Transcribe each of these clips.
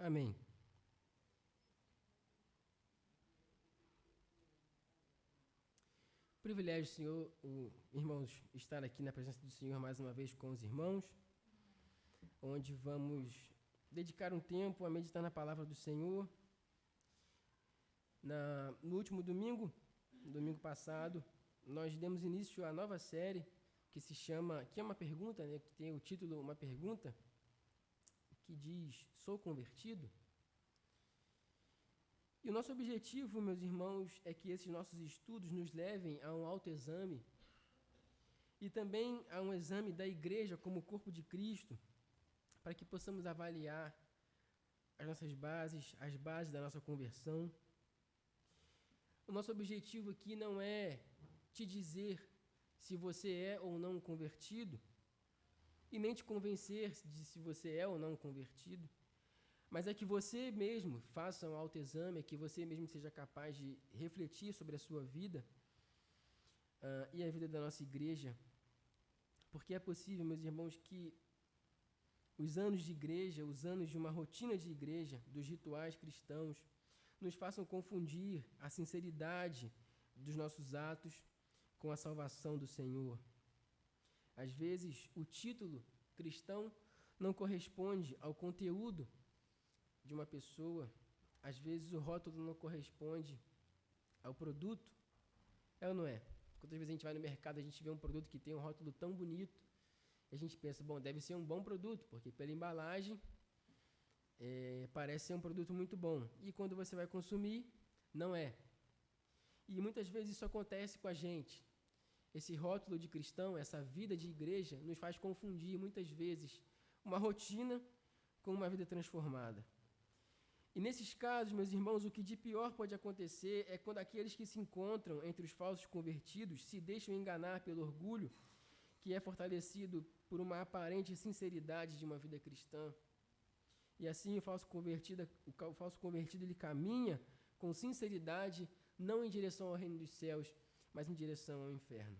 Amém. Privilégio, Senhor, irmãos, estar aqui na presença do Senhor mais uma vez com os irmãos, onde vamos dedicar um tempo a meditar na palavra do Senhor. No último domingo passado, nós demos início à nova série que se chama, que é uma pergunta, né, que tem o título Uma Pergunta, que diz: Sou convertido? E o nosso objetivo, meus irmãos, é que esses nossos estudos nos levem a um autoexame e também a um exame da igreja como corpo de Cristo, para que possamos avaliar as nossas bases, as bases da nossa conversão. O nosso objetivo aqui não é te dizer se você é ou não convertido, e nem te convencer de se você é ou não convertido, mas é que você mesmo faça um autoexame, é que você mesmo seja capaz de refletir sobre a sua vida e a vida da nossa igreja, porque é possível, meus irmãos, que os anos de igreja, os anos de uma rotina de igreja, dos rituais cristãos, nos façam confundir a sinceridade dos nossos atos com a salvação do Senhor. Às vezes, o título cristão não corresponde ao conteúdo de uma pessoa. Às vezes, o rótulo não corresponde ao produto. É ou não é? Quantas vezes a gente vai no mercado, a gente vê um produto que tem um rótulo tão bonito, e a gente pensa, bom, deve ser um bom produto, porque pela embalagem parece ser um produto muito bom. E quando você vai consumir, não é. E muitas vezes isso acontece com a gente. Esse rótulo de cristão, essa vida de igreja, nos faz confundir muitas vezes uma rotina com uma vida transformada. E nesses casos, meus irmãos, o que de pior pode acontecer é quando aqueles que se encontram entre os falsos convertidos se deixam enganar pelo orgulho que é fortalecido por uma aparente sinceridade de uma vida cristã. E assim o falso convertido ele caminha com sinceridade, não em direção ao reino dos céus, mas em direção ao inferno.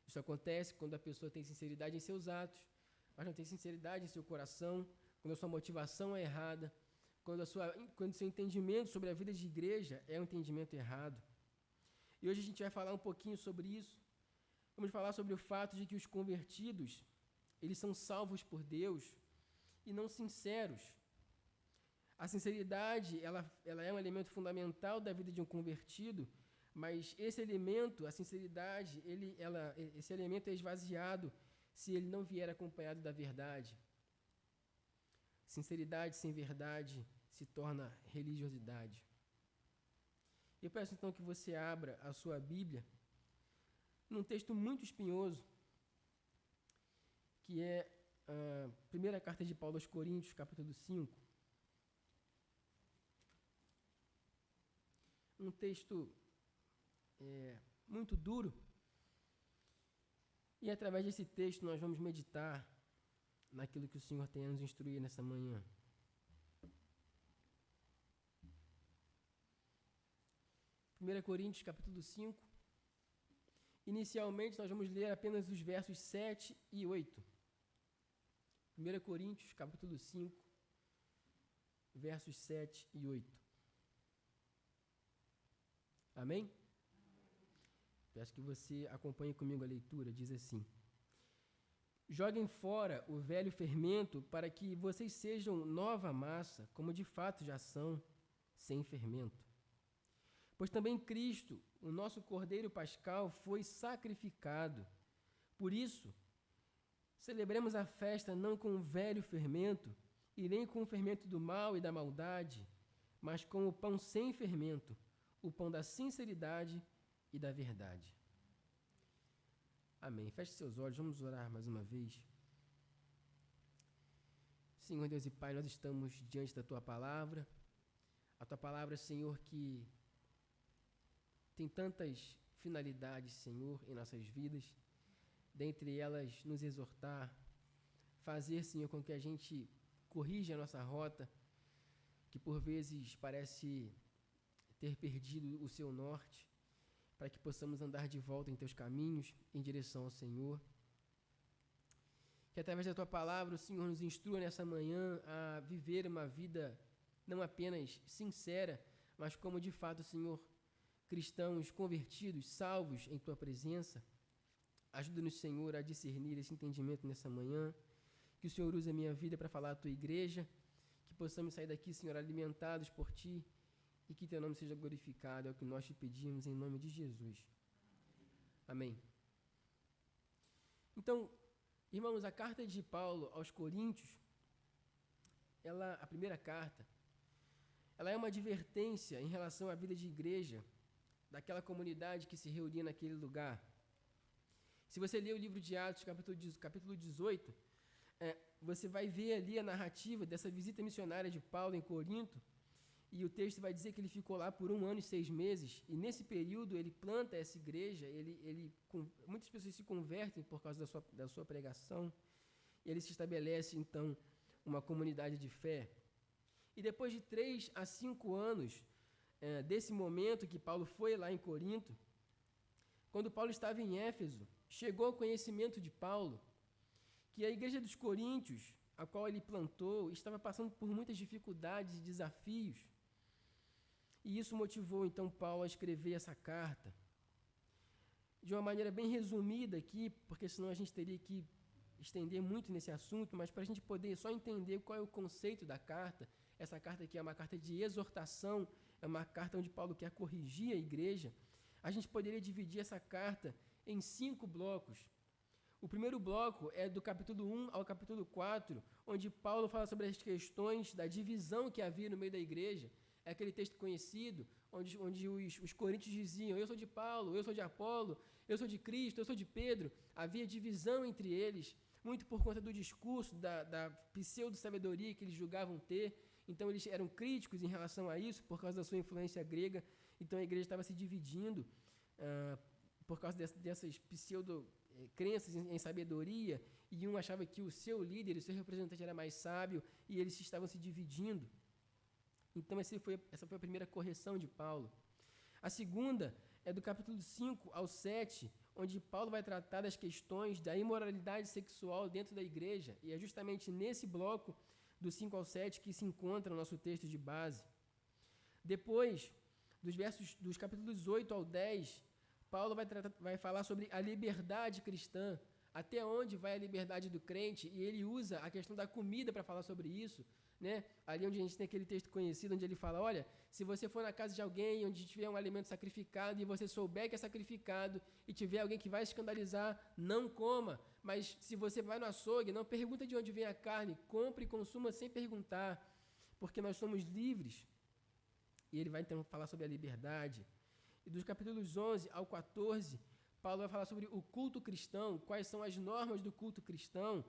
Isso acontece quando a pessoa tem sinceridade em seus atos, mas não tem sinceridade em seu coração, quando a sua motivação é errada, quando seu entendimento sobre a vida de igreja é um entendimento errado. E hoje a gente vai falar um pouquinho sobre isso. Vamos falar sobre o fato de que os convertidos, eles são salvos por Deus e não sinceros. A sinceridade, ela é um elemento fundamental da vida de um convertido, mas esse elemento, a sinceridade, esse elemento é esvaziado se ele não vier acompanhado da verdade. Sinceridade sem verdade se torna religiosidade. Eu peço então que você abra a sua Bíblia num texto muito espinhoso, que é a primeira carta de Paulo aos Coríntios, capítulo 5. Um texto muito duro. E através desse texto nós vamos meditar naquilo que o Senhor tem a nos instruir nessa manhã. 1 Coríntios, capítulo 5. Inicialmente, nós vamos ler apenas os versos 7 e 8. 1 Coríntios, capítulo 5, versos 7 e 8. Amém? Peço que você acompanhe comigo a leitura. Diz assim: Joguem fora o velho fermento para que vocês sejam nova massa, como de fato já são, sem fermento. Pois também Cristo, o nosso Cordeiro Pascal, foi sacrificado. Por isso, celebremos a festa não com o velho fermento, e nem com o fermento do mal e da maldade, mas com o pão sem fermento, o pão da sinceridade e da verdade. Amém. Feche seus olhos, vamos orar mais uma vez. Senhor Deus e Pai, nós estamos diante da Tua Palavra. A Tua Palavra, Senhor, que tem tantas finalidades, Senhor, em nossas vidas, dentre elas nos exortar, fazer, Senhor, com que a gente corrija a nossa rota, que por vezes parece ter perdido o seu norte, para que possamos andar de volta em Teus caminhos, em direção ao Senhor. que através da Tua palavra o Senhor nos instrua nessa manhã a viver uma vida não apenas sincera, mas como de fato, Senhor, cristãos convertidos, salvos em Tua presença. Ajuda-nos, Senhor, a discernir esse entendimento nessa manhã, que o Senhor use a minha vida para falar à Tua igreja, que possamos sair daqui, Senhor, alimentados por Ti, e que Teu nome seja glorificado, é o que nós te pedimos, em nome de Jesus. Amém. Então, irmãos, a carta de Paulo aos Coríntios, a primeira carta, ela é uma advertência em relação à vida de igreja daquela comunidade que se reunia naquele lugar. Se você ler o livro de Atos, capítulo 18, você vai ver ali a narrativa dessa visita missionária de Paulo em Corinto, e o texto vai dizer que ele ficou lá por 1 ano e 6 meses, e nesse período ele planta essa igreja, muitas pessoas se convertem por causa da sua pregação, e ele se estabelece, então, uma comunidade de fé. E depois de 3 a 5 anos desse momento que Paulo foi lá em Corinto, quando Paulo estava em Éfeso, chegou ao conhecimento de Paulo que a igreja dos Coríntios, a qual ele plantou, estava passando por muitas dificuldades e desafios. E isso motivou, então, Paulo a escrever essa carta. De uma maneira bem resumida aqui, porque senão a gente teria que estender muito nesse assunto, mas para a gente poder só entender qual é o conceito da carta, essa carta aqui é uma carta de exortação, é uma carta onde Paulo quer corrigir a igreja, a gente poderia dividir essa carta em 5 blocos. O primeiro bloco é do capítulo 1 ao capítulo 4, onde Paulo fala sobre as questões da divisão que havia no meio da igreja. É aquele texto conhecido, onde os coríntios diziam, eu sou de Paulo, eu sou de Apolo, eu sou de Cristo, eu sou de Pedro. Havia divisão entre eles, muito por conta do discurso, da pseudo-sabedoria que eles julgavam ter. Então eles eram críticos em relação a isso, por causa da sua influência grega. Então a igreja estava se dividindo por causa dessas pseudo-crenças em sabedoria, e um achava que o seu líder, o seu representante era mais sábio, e eles estavam se dividindo. Então essa foi a primeira correção de Paulo. A segunda é do capítulo 5 ao 7, onde Paulo vai tratar das questões da imoralidade sexual dentro da igreja, e é justamente nesse bloco, do 5 ao 7, que se encontra o nosso texto de base. Depois, dos capítulos 8 ao 10, Paulo vai falar sobre a liberdade cristã, até onde vai a liberdade do crente, e ele usa a questão da comida para falar sobre isso, né? Ali onde a gente tem aquele texto conhecido, onde ele fala, olha, se você for na casa de alguém, onde tiver um alimento sacrificado, e você souber que é sacrificado, e tiver alguém que vai escandalizar, não coma, mas se você vai no açougue, não pergunta de onde vem a carne, compre e consuma sem perguntar, porque nós somos livres. E ele vai então falar sobre a liberdade. E dos capítulos 11 ao 14, Paulo vai falar sobre o culto cristão, quais são as normas do culto cristão.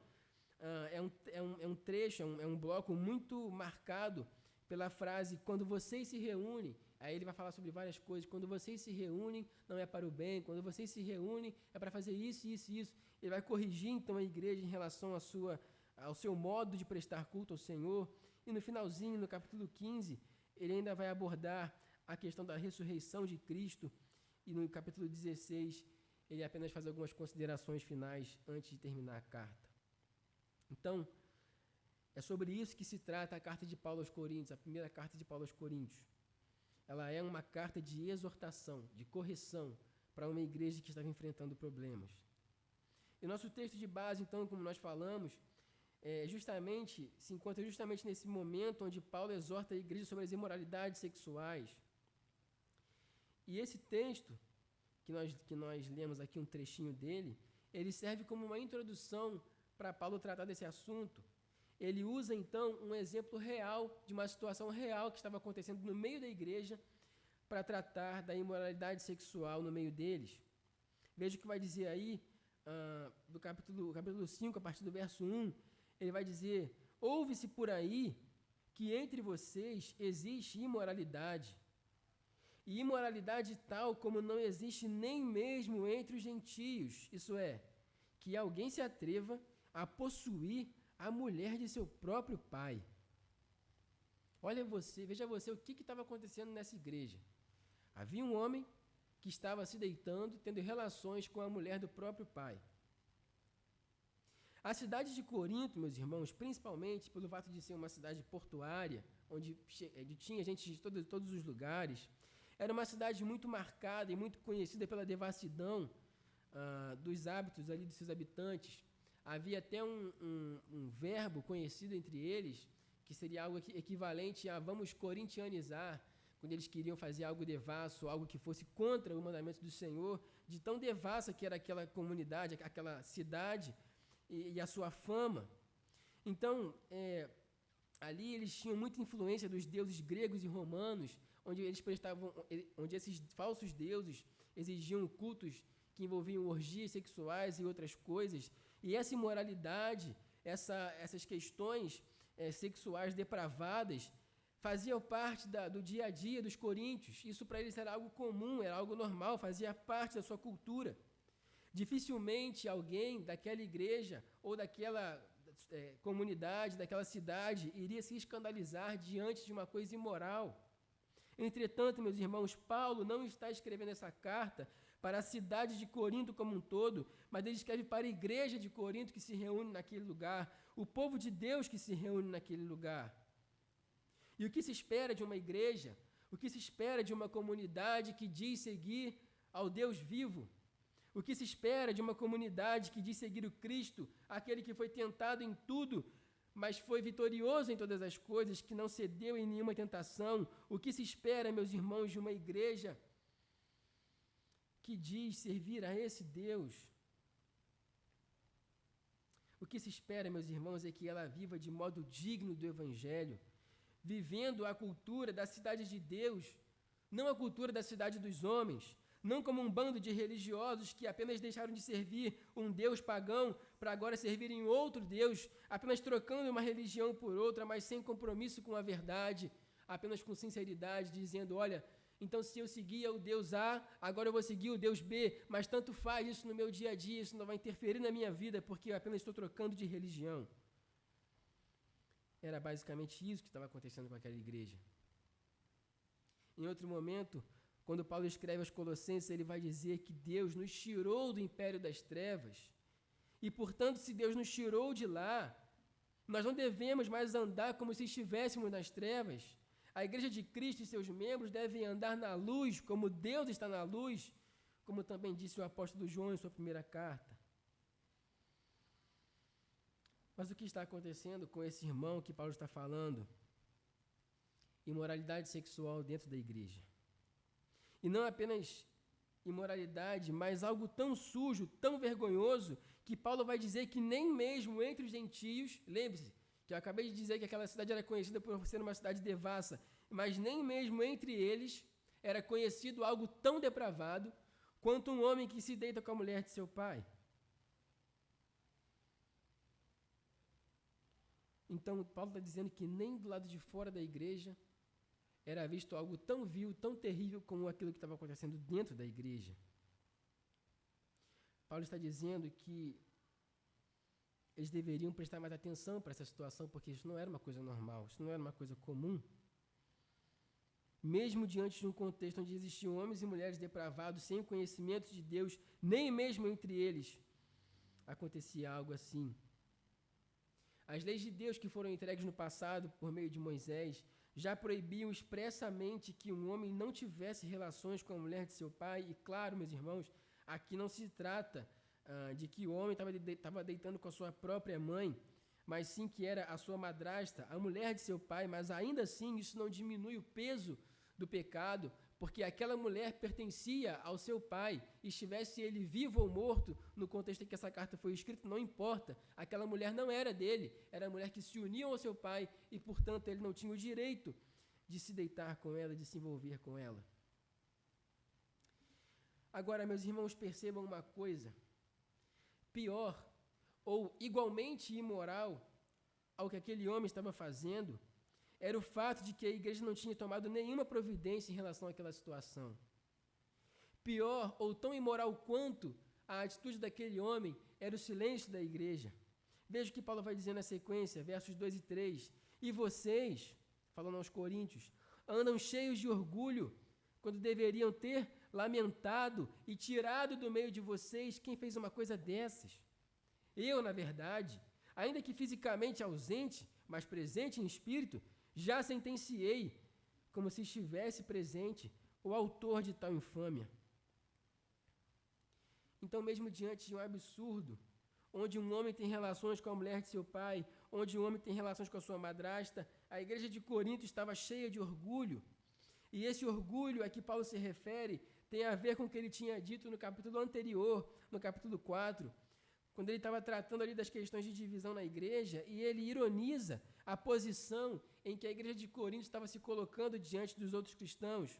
É um trecho, é um bloco muito marcado pela frase, quando vocês se reúnem, aí ele vai falar sobre várias coisas, quando vocês se reúnem, não é para o bem, quando vocês se reúnem, é para fazer isso, isso e isso. Ele vai corrigir, então, a igreja em relação ao seu modo de prestar culto ao Senhor. E no finalzinho, no capítulo 15, ele ainda vai abordar a questão da ressurreição de Cristo, e no capítulo 16, ele apenas faz algumas considerações finais antes de terminar a carta. Então, é sobre isso que se trata a carta de Paulo aos Coríntios, a primeira carta de Paulo aos Coríntios. Ela é uma carta de exortação, de correção, para uma igreja que estava enfrentando problemas. E o nosso texto de base, então, como nós falamos, se encontra justamente nesse momento onde Paulo exorta a igreja sobre as imoralidades sexuais. E esse texto, que nós lemos aqui um trechinho dele, ele serve como uma introdução para Paulo tratar desse assunto. Ele usa, então, um exemplo real, de uma situação real que estava acontecendo no meio da igreja, para tratar da imoralidade sexual no meio deles. Veja o que vai dizer aí, do capítulo 5, a partir do verso 1, ele vai dizer, ouve-se por aí que entre vocês existe imoralidade, e imoralidade tal como não existe nem mesmo entre os gentios, isso é, que alguém se atreva a possuir a mulher de seu próprio pai. Veja você o que estava acontecendo nessa igreja. Havia um homem que estava se deitando, tendo relações com a mulher do próprio pai. A cidade de Corinto, meus irmãos, principalmente pelo fato de ser uma cidade portuária, onde tinha gente de todos os lugares, era uma cidade muito marcada e muito conhecida pela devassidão dos hábitos ali dos seus habitantes. Havia até um verbo conhecido entre eles, que seria algo equivalente a vamos corintianizar, quando eles queriam fazer algo devasso, algo que fosse contra o mandamento do Senhor, de tão devassa que era aquela comunidade, aquela cidade e a sua fama. Então, ali eles tinham muita influência dos deuses gregos e romanos, onde esses falsos deuses exigiam cultos que envolviam orgias sexuais e outras coisas. E essa imoralidade, essas questões sexuais depravadas, faziam parte do dia a dia dos coríntios. Isso para eles era algo comum, era algo normal, fazia parte da sua cultura. Dificilmente alguém daquela igreja ou daquela comunidade, daquela cidade, iria se escandalizar diante de uma coisa imoral. Entretanto, meus irmãos, Paulo não está escrevendo essa carta para a cidade de Corinto como um todo, mas ele escreve para a igreja de Corinto que se reúne naquele lugar, o povo de Deus que se reúne naquele lugar. E o que se espera de uma igreja, o que se espera de uma comunidade que diz seguir ao Deus vivo, o que se espera de uma comunidade que diz seguir o Cristo, aquele que foi tentado em tudo, mas foi vitorioso em todas as coisas, que não cedeu em nenhuma tentação. O que se espera, meus irmãos, de uma igreja que diz servir a esse Deus? O que se espera, meus irmãos, é que ela viva de modo digno do Evangelho, vivendo a cultura da cidade de Deus, não a cultura da cidade dos homens, não como um bando de religiosos que apenas deixaram de servir um Deus pagão para agora servirem outro Deus, apenas trocando uma religião por outra, mas sem compromisso com a verdade, apenas com sinceridade, dizendo, olha, então se eu seguia o Deus A, agora eu vou seguir o Deus B, mas tanto faz isso no meu dia a dia, isso não vai interferir na minha vida, porque eu apenas estou trocando de religião. Era basicamente isso que estava acontecendo com aquela igreja. Em outro momento, quando Paulo escreve aos Colossenses, ele vai dizer que Deus nos tirou do império das trevas. E, portanto, se Deus nos tirou de lá, nós não devemos mais andar como se estivéssemos nas trevas. A igreja de Cristo e seus membros devem andar na luz, como Deus está na luz, como também disse o apóstolo João em sua primeira carta. Mas o que está acontecendo com esse irmão que Paulo está falando? Imoralidade sexual dentro da igreja. E não apenas imoralidade, mas algo tão sujo, tão vergonhoso, que Paulo vai dizer que nem mesmo entre os gentios, lembre-se, que eu acabei de dizer que aquela cidade era conhecida por ser uma cidade devassa, mas nem mesmo entre eles era conhecido algo tão depravado quanto um homem que se deita com a mulher de seu pai. Então, Paulo está dizendo que nem do lado de fora da igreja era visto algo tão vil, tão terrível como aquilo que estava acontecendo dentro da igreja. Paulo está dizendo que eles deveriam prestar mais atenção para essa situação, porque isso não era uma coisa normal, isso não era uma coisa comum. Mesmo diante de um contexto onde existiam homens e mulheres depravados, sem conhecimento de Deus, nem mesmo entre eles acontecia algo assim. As leis de Deus que foram entregues no passado por meio de Moisés já proibiam expressamente que um homem não tivesse relações com a mulher de seu pai. E claro, meus irmãos, aqui não se trata de que o homem estava deitando com a sua própria mãe, mas sim que era a sua madrasta, a mulher de seu pai. Mas ainda assim isso não diminui o peso do pecado, porque aquela mulher pertencia ao seu pai, estivesse ele vivo ou morto, no contexto em que essa carta foi escrita, não importa, aquela mulher não era dele, era a mulher que se unia ao seu pai e, portanto, ele não tinha o direito de se deitar com ela, de se envolver com ela. Agora, meus irmãos, percebam uma coisa, pior ou igualmente imoral ao que aquele homem estava fazendo, era o fato de que a igreja não tinha tomado nenhuma providência em relação àquela situação. Pior ou tão imoral quanto a atitude daquele homem era o silêncio da igreja. Veja o que Paulo vai dizer na sequência, versos 2 e 3. E vocês, falando aos coríntios, andam cheios de orgulho, quando deveriam ter lamentado e tirado do meio de vocês quem fez uma coisa dessas. Eu, na verdade, ainda que fisicamente ausente, mas presente em espírito, já sentenciei, como se estivesse presente, o autor de tal infâmia. Então, mesmo diante de um absurdo, onde um homem tem relações com a mulher de seu pai, onde um homem tem relações com a sua madrasta, a igreja de Corinto estava cheia de orgulho. E esse orgulho a que Paulo se refere tem a ver com o que ele tinha dito no capítulo anterior, no capítulo 4, quando ele estava tratando ali das questões de divisão na igreja, e ele ironiza a posição em que a igreja de Corinto estava se colocando diante dos outros cristãos.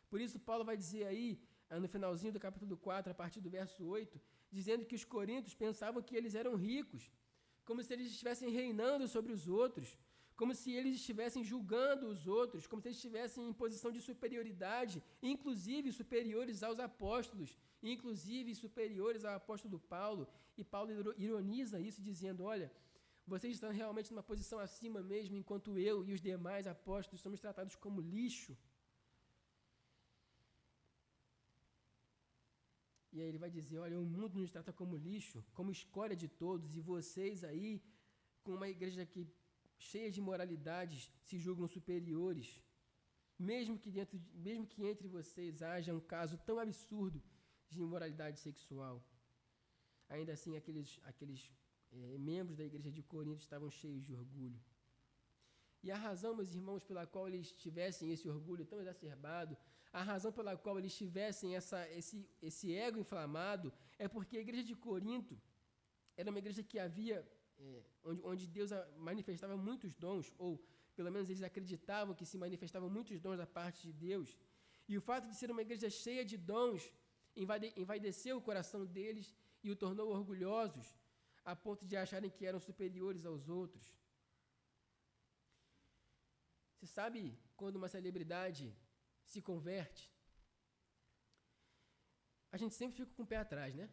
Por isso, Paulo vai dizer aí, no finalzinho do capítulo 4, a partir do verso 8, dizendo que os coríntios pensavam que eles eram ricos, como se eles estivessem reinando sobre os outros, como se eles estivessem julgando os outros, como se eles estivessem em posição de superioridade, inclusive superiores aos apóstolos, inclusive superiores ao apóstolo Paulo. E Paulo ironiza isso dizendo, olha, vocês estão realmente numa posição acima mesmo, enquanto eu e os demais apóstolos somos tratados como lixo. E aí ele vai dizer, olha, o mundo nos trata como lixo, como escória de todos, e vocês aí, com uma igreja que cheia de moralidades, se julgam superiores, mesmo que entre vocês haja um caso tão absurdo de imoralidade sexual. Ainda assim, aqueles membros da igreja de Corinto estavam cheios de orgulho. E a razão, meus irmãos, pela qual eles tivessem esse orgulho tão exacerbado, a razão pela qual eles tivessem esse ego inflamado, é porque a igreja de Corinto era uma igreja que havia, onde Deus manifestava muitos dons, ou pelo menos eles acreditavam que se manifestavam muitos dons da parte de Deus. E o fato de ser uma igreja cheia de dons envaideceu o coração deles e o tornou orgulhosos, a ponto de acharem que eram superiores aos outros. Você sabe quando uma celebridade se converte? A gente sempre fica com o pé atrás, né?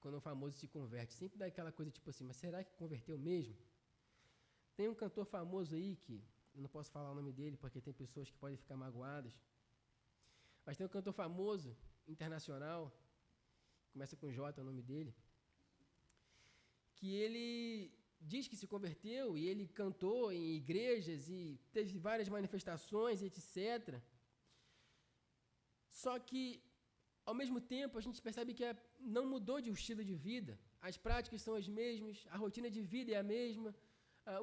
Quando um famoso se converte, sempre dá aquela coisa tipo assim, mas será que converteu mesmo? Tem um cantor famoso aí, que eu não posso falar o nome dele, porque tem pessoas que podem ficar magoadas, mas tem um cantor famoso, internacional, começa com J o nome dele, que ele diz que se converteu e ele cantou em igrejas e teve várias manifestações, etc. Só que, ao mesmo tempo, a gente percebe que não mudou de estilo de vida. As práticas são as mesmas, a rotina de vida é a mesma,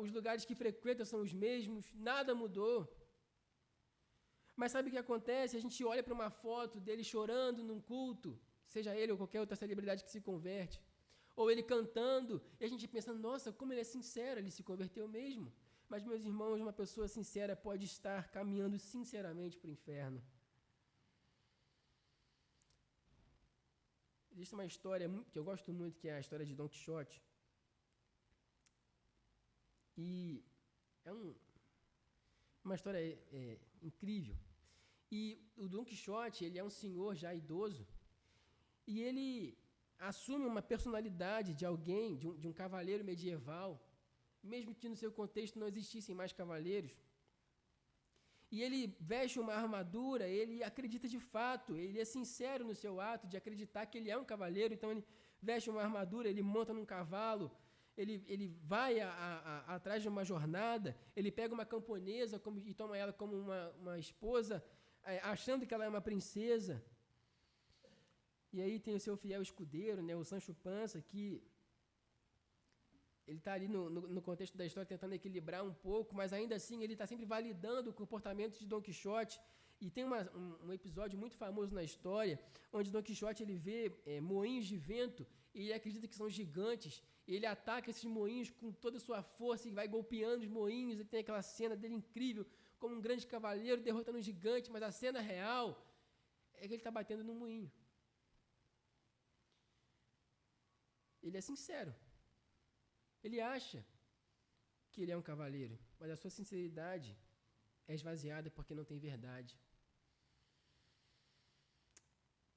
os lugares que frequenta são os mesmos, nada mudou. Mas sabe o que acontece? A gente olha para uma foto dele chorando num culto, seja ele ou qualquer outra celebridade que se converte, ou ele cantando, e a gente pensa, nossa, como ele é sincero, ele se converteu mesmo. Mas, meus irmãos, uma pessoa sincera pode estar caminhando sinceramente para o inferno. Existe uma história que eu gosto muito, que é a história de Dom Quixote. E é uma história incrível. E o Dom Quixote, ele é um senhor já idoso, e ele assume uma personalidade de alguém, de um cavaleiro medieval, mesmo que no seu contexto não existissem mais cavaleiros. E ele veste uma armadura, ele acredita de fato, ele é sincero no seu ato de acreditar que ele é um cavaleiro, então ele veste uma armadura, ele monta num cavalo, ele vai atrás de uma jornada, ele pega uma camponesa e toma ela como uma esposa, achando que ela é uma princesa. E aí tem o seu fiel escudeiro, né, o Sancho Panza, que ele está ali no contexto da história tentando equilibrar um pouco, mas ainda assim ele está sempre validando o comportamento de Dom Quixote. E tem um episódio muito famoso na história, onde Dom Quixote ele vê moinhos de vento, e ele acredita que são gigantes, e ele ataca esses moinhos com toda a sua força e vai golpeando os moinhos, e tem aquela cena dele incrível, como um grande cavaleiro derrotando um gigante, mas a cena real é que ele está batendo no moinho. Ele é sincero. Ele acha que ele é um cavaleiro, mas a sua sinceridade é esvaziada porque não tem verdade.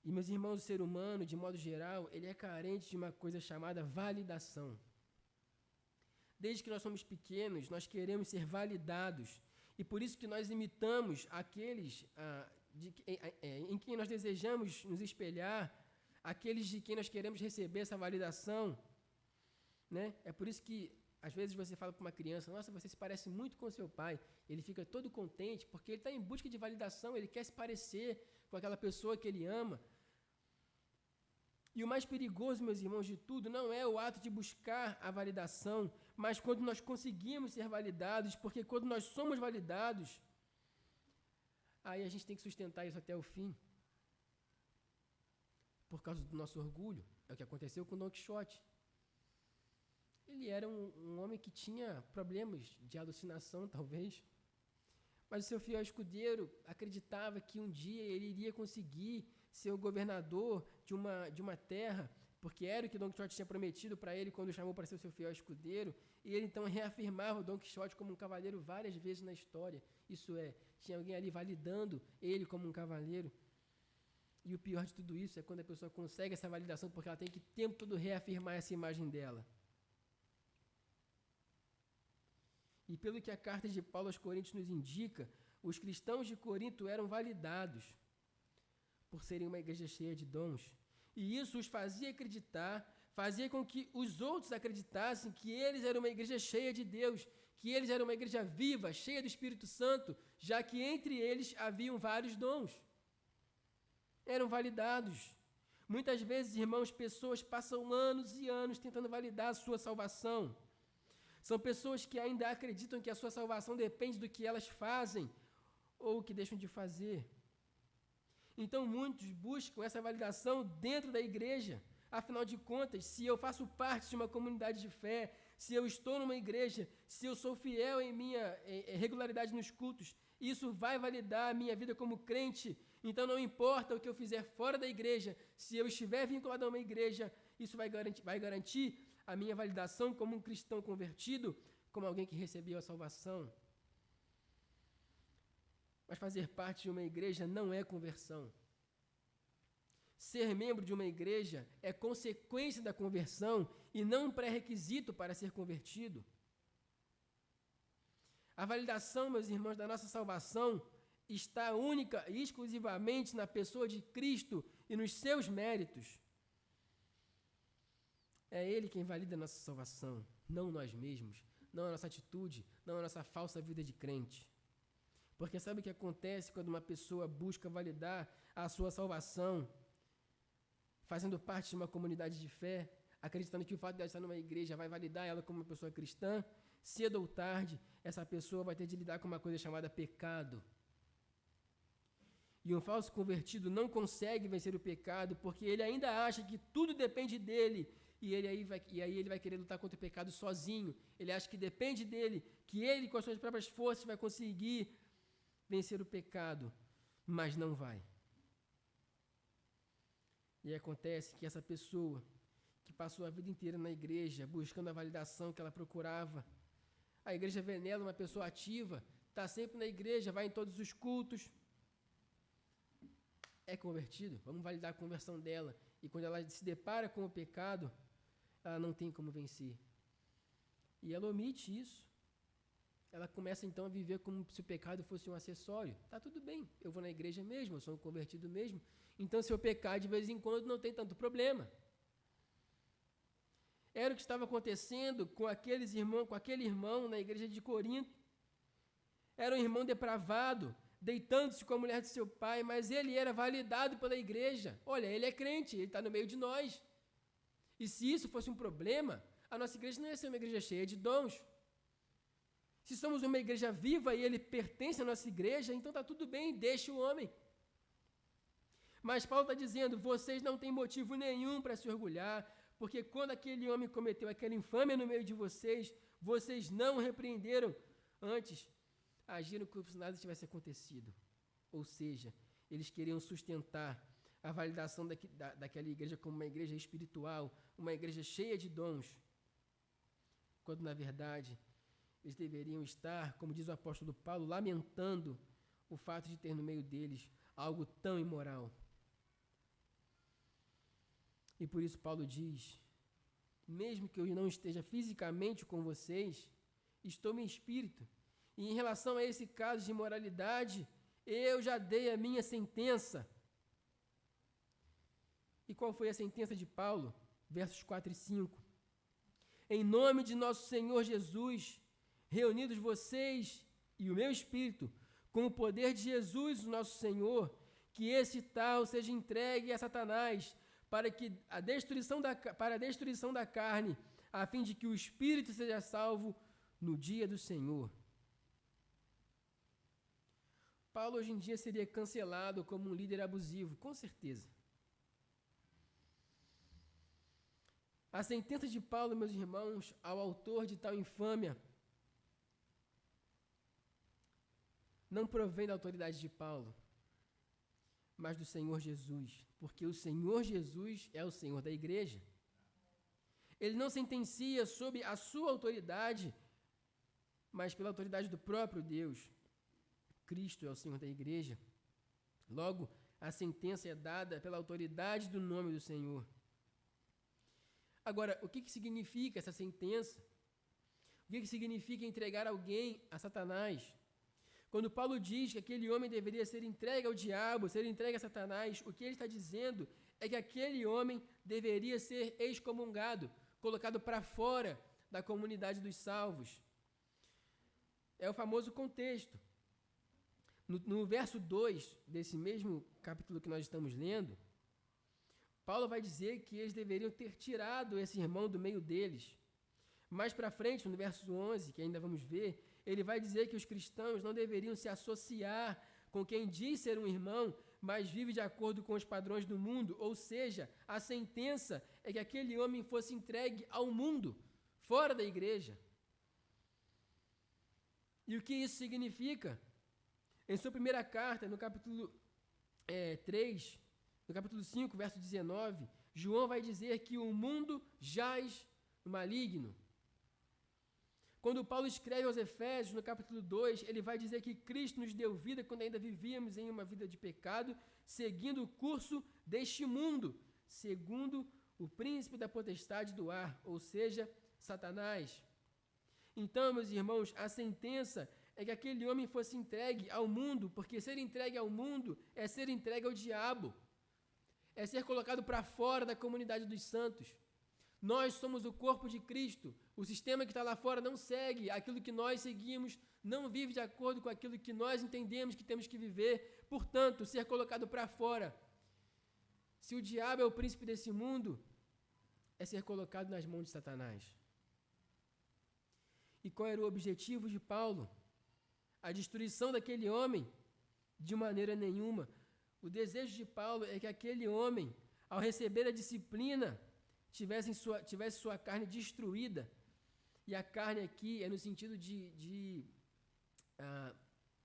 E, meus irmãos, o ser humano, de modo geral, ele é carente de uma coisa chamada validação. Desde que nós somos pequenos, nós queremos ser validados. E por isso que nós imitamos aqueles em quem nós desejamos nos espelhar, aqueles de quem nós queremos receber essa validação. né? É por isso que, às vezes, você fala para uma criança, nossa, você se parece muito com seu pai. Ele fica todo contente, porque ele está em busca de validação, ele quer se parecer com aquela pessoa que ele ama. E o mais perigoso, meus irmãos, de tudo, não é o ato de buscar a validação, mas quando nós conseguimos ser validados, porque quando nós somos validados, aí a gente tem que sustentar isso até o fim. Por causa do nosso orgulho. É o que aconteceu com Don Quixote. Ele era um homem que tinha problemas de alucinação, talvez. Mas o seu fiel escudeiro acreditava que um dia ele iria conseguir ser o governador de uma terra, porque era o que Don Quixote tinha prometido para ele quando chamou para ser o seu fiel escudeiro. E ele então reafirmava o Don Quixote como um cavaleiro várias vezes na história. Isso é, tinha alguém ali validando ele como um cavaleiro. E o pior de tudo isso é quando a pessoa consegue essa validação, porque ela tem que o tempo todo reafirmar essa imagem dela. E pelo que a carta de Paulo aos Coríntios nos indica, os cristãos de Corinto eram validados por serem uma igreja cheia de dons. E isso os fazia acreditar, fazia com que os outros acreditassem que eles eram uma igreja cheia de Deus, que eles eram uma igreja viva, cheia do Espírito Santo, já que entre eles haviam vários dons. Eram validados. Muitas vezes, irmãos, pessoas passam anos e anos tentando validar a sua salvação. São pessoas que ainda acreditam que a sua salvação depende do que elas fazem ou o que deixam de fazer. Então, muitos buscam essa validação dentro da igreja. Afinal de contas, se eu faço parte de uma comunidade de fé, se eu estou numa igreja, se eu sou fiel em minha regularidade nos cultos, isso vai validar a minha vida como crente. Então, não importa o que eu fizer fora da igreja, se eu estiver vinculado a uma igreja, isso vai garantir a minha validação como um cristão convertido, como alguém que recebeu a salvação. Mas fazer parte de uma igreja não é conversão. Ser membro de uma igreja é consequência da conversão e não um pré-requisito para ser convertido. A validação, meus irmãos, da nossa salvação está única e exclusivamente na pessoa de Cristo e nos seus méritos. É Ele quem valida a nossa salvação, não nós mesmos, não a nossa atitude, não a nossa falsa vida de crente. Porque sabe o que acontece quando uma pessoa busca validar a sua salvação, fazendo parte de uma comunidade de fé, acreditando que o fato de ela estar numa igreja vai validar ela como uma pessoa cristã? Cedo ou tarde, essa pessoa vai ter de lidar com uma coisa chamada pecado. E um falso convertido não consegue vencer o pecado porque ele ainda acha que tudo depende dele. E aí ele vai querer lutar contra o pecado sozinho. Ele acha que depende dele, que ele com as suas próprias forças vai conseguir vencer o pecado, mas não vai. E acontece que essa pessoa que passou a vida inteira na igreja, buscando a validação que ela procurava, a igreja vê nela uma pessoa ativa, está sempre na igreja, vai em todos os cultos, é convertido, vamos validar a conversão dela. E quando ela se depara com o pecado, ela não tem como vencer. E ela omite isso. Ela começa então a viver como se o pecado fosse um acessório. Tá tudo bem, eu vou na igreja mesmo, eu sou um convertido mesmo. Então, se eu pecar de vez em quando, não tem tanto problema. Era o que estava acontecendo com aquele irmão na igreja de Corinto. Era um irmão depravado, deitando-se com a mulher de seu pai, mas ele era validado pela igreja. Olha, ele é crente, ele está no meio de nós. E se isso fosse um problema, a nossa igreja não ia ser uma igreja cheia de dons. Se somos uma igreja viva e ele pertence à nossa igreja, então está tudo bem, deixe o homem. Mas Paulo está dizendo, vocês não têm motivo nenhum para se orgulhar, porque quando aquele homem cometeu aquela infâmia no meio de vocês, vocês não o repreenderam, antes agiram como se nada tivesse acontecido. Ou seja, eles queriam sustentar a validação daquela igreja como uma igreja espiritual, uma igreja cheia de dons, quando na verdade eles deveriam estar, como diz o apóstolo Paulo, lamentando o fato de ter no meio deles algo tão imoral. E por isso Paulo diz, mesmo que eu não esteja fisicamente com vocês, estou em espírito. E em relação a esse caso de imoralidade, eu já dei a minha sentença. E qual foi a sentença de Paulo? Versos 4 e 5. em nome de nosso Senhor Jesus, reunidos vocês e o meu espírito, com o poder de Jesus, nosso Senhor, que esse tal seja entregue a Satanás para a destruição da carne, a fim de que o espírito seja salvo no dia do Senhor. Paulo hoje em dia seria cancelado como um líder abusivo, com certeza. A sentença de Paulo, meus irmãos, ao autor de tal infâmia, não provém da autoridade de Paulo, mas do Senhor Jesus, porque o Senhor Jesus é o Senhor da igreja. Ele não sentencia sob a sua autoridade, mas pela autoridade do próprio Deus. Cristo é o Senhor da igreja. Logo, a sentença é dada pela autoridade do nome do Senhor. Agora, o que significa essa sentença? O que significa entregar alguém a Satanás? Quando Paulo diz que aquele homem deveria ser entregue ao diabo, ser entregue a Satanás, o que ele está dizendo é que aquele homem deveria ser excomungado, colocado para fora da comunidade dos salvos. É o famoso contexto. No verso 2 desse mesmo capítulo que nós estamos lendo, Paulo vai dizer que eles deveriam ter tirado esse irmão do meio deles. Mais para frente, no verso 11, que ainda vamos ver, ele vai dizer que os cristãos não deveriam se associar com quem diz ser um irmão, mas vive de acordo com os padrões do mundo, ou seja, a sentença é que aquele homem fosse entregue ao mundo, fora da igreja. E o que isso significa? Em sua primeira carta, no capítulo 3, no capítulo 5, verso 19, João vai dizer que o mundo jaz no maligno. Quando Paulo escreve aos Efésios, no capítulo 2, ele vai dizer que Cristo nos deu vida quando ainda vivíamos em uma vida de pecado, seguindo o curso deste mundo, segundo o príncipe da potestade do ar, ou seja, Satanás. Então, meus irmãos, a sentença é que aquele homem fosse entregue ao mundo, porque ser entregue ao mundo é ser entregue ao diabo, é ser colocado para fora da comunidade dos santos. Nós somos o corpo de Cristo. O sistema que está lá fora não segue aquilo que nós seguimos, não vive de acordo com aquilo que nós entendemos que temos que viver. Portanto, ser colocado para fora. Se o diabo é o príncipe desse mundo, é ser colocado nas mãos de Satanás. E qual era o objetivo de Paulo? A destruição daquele homem? De maneira nenhuma. O desejo de Paulo é que aquele homem, ao receber a disciplina, tivesse sua carne destruída. E a carne aqui é no sentido de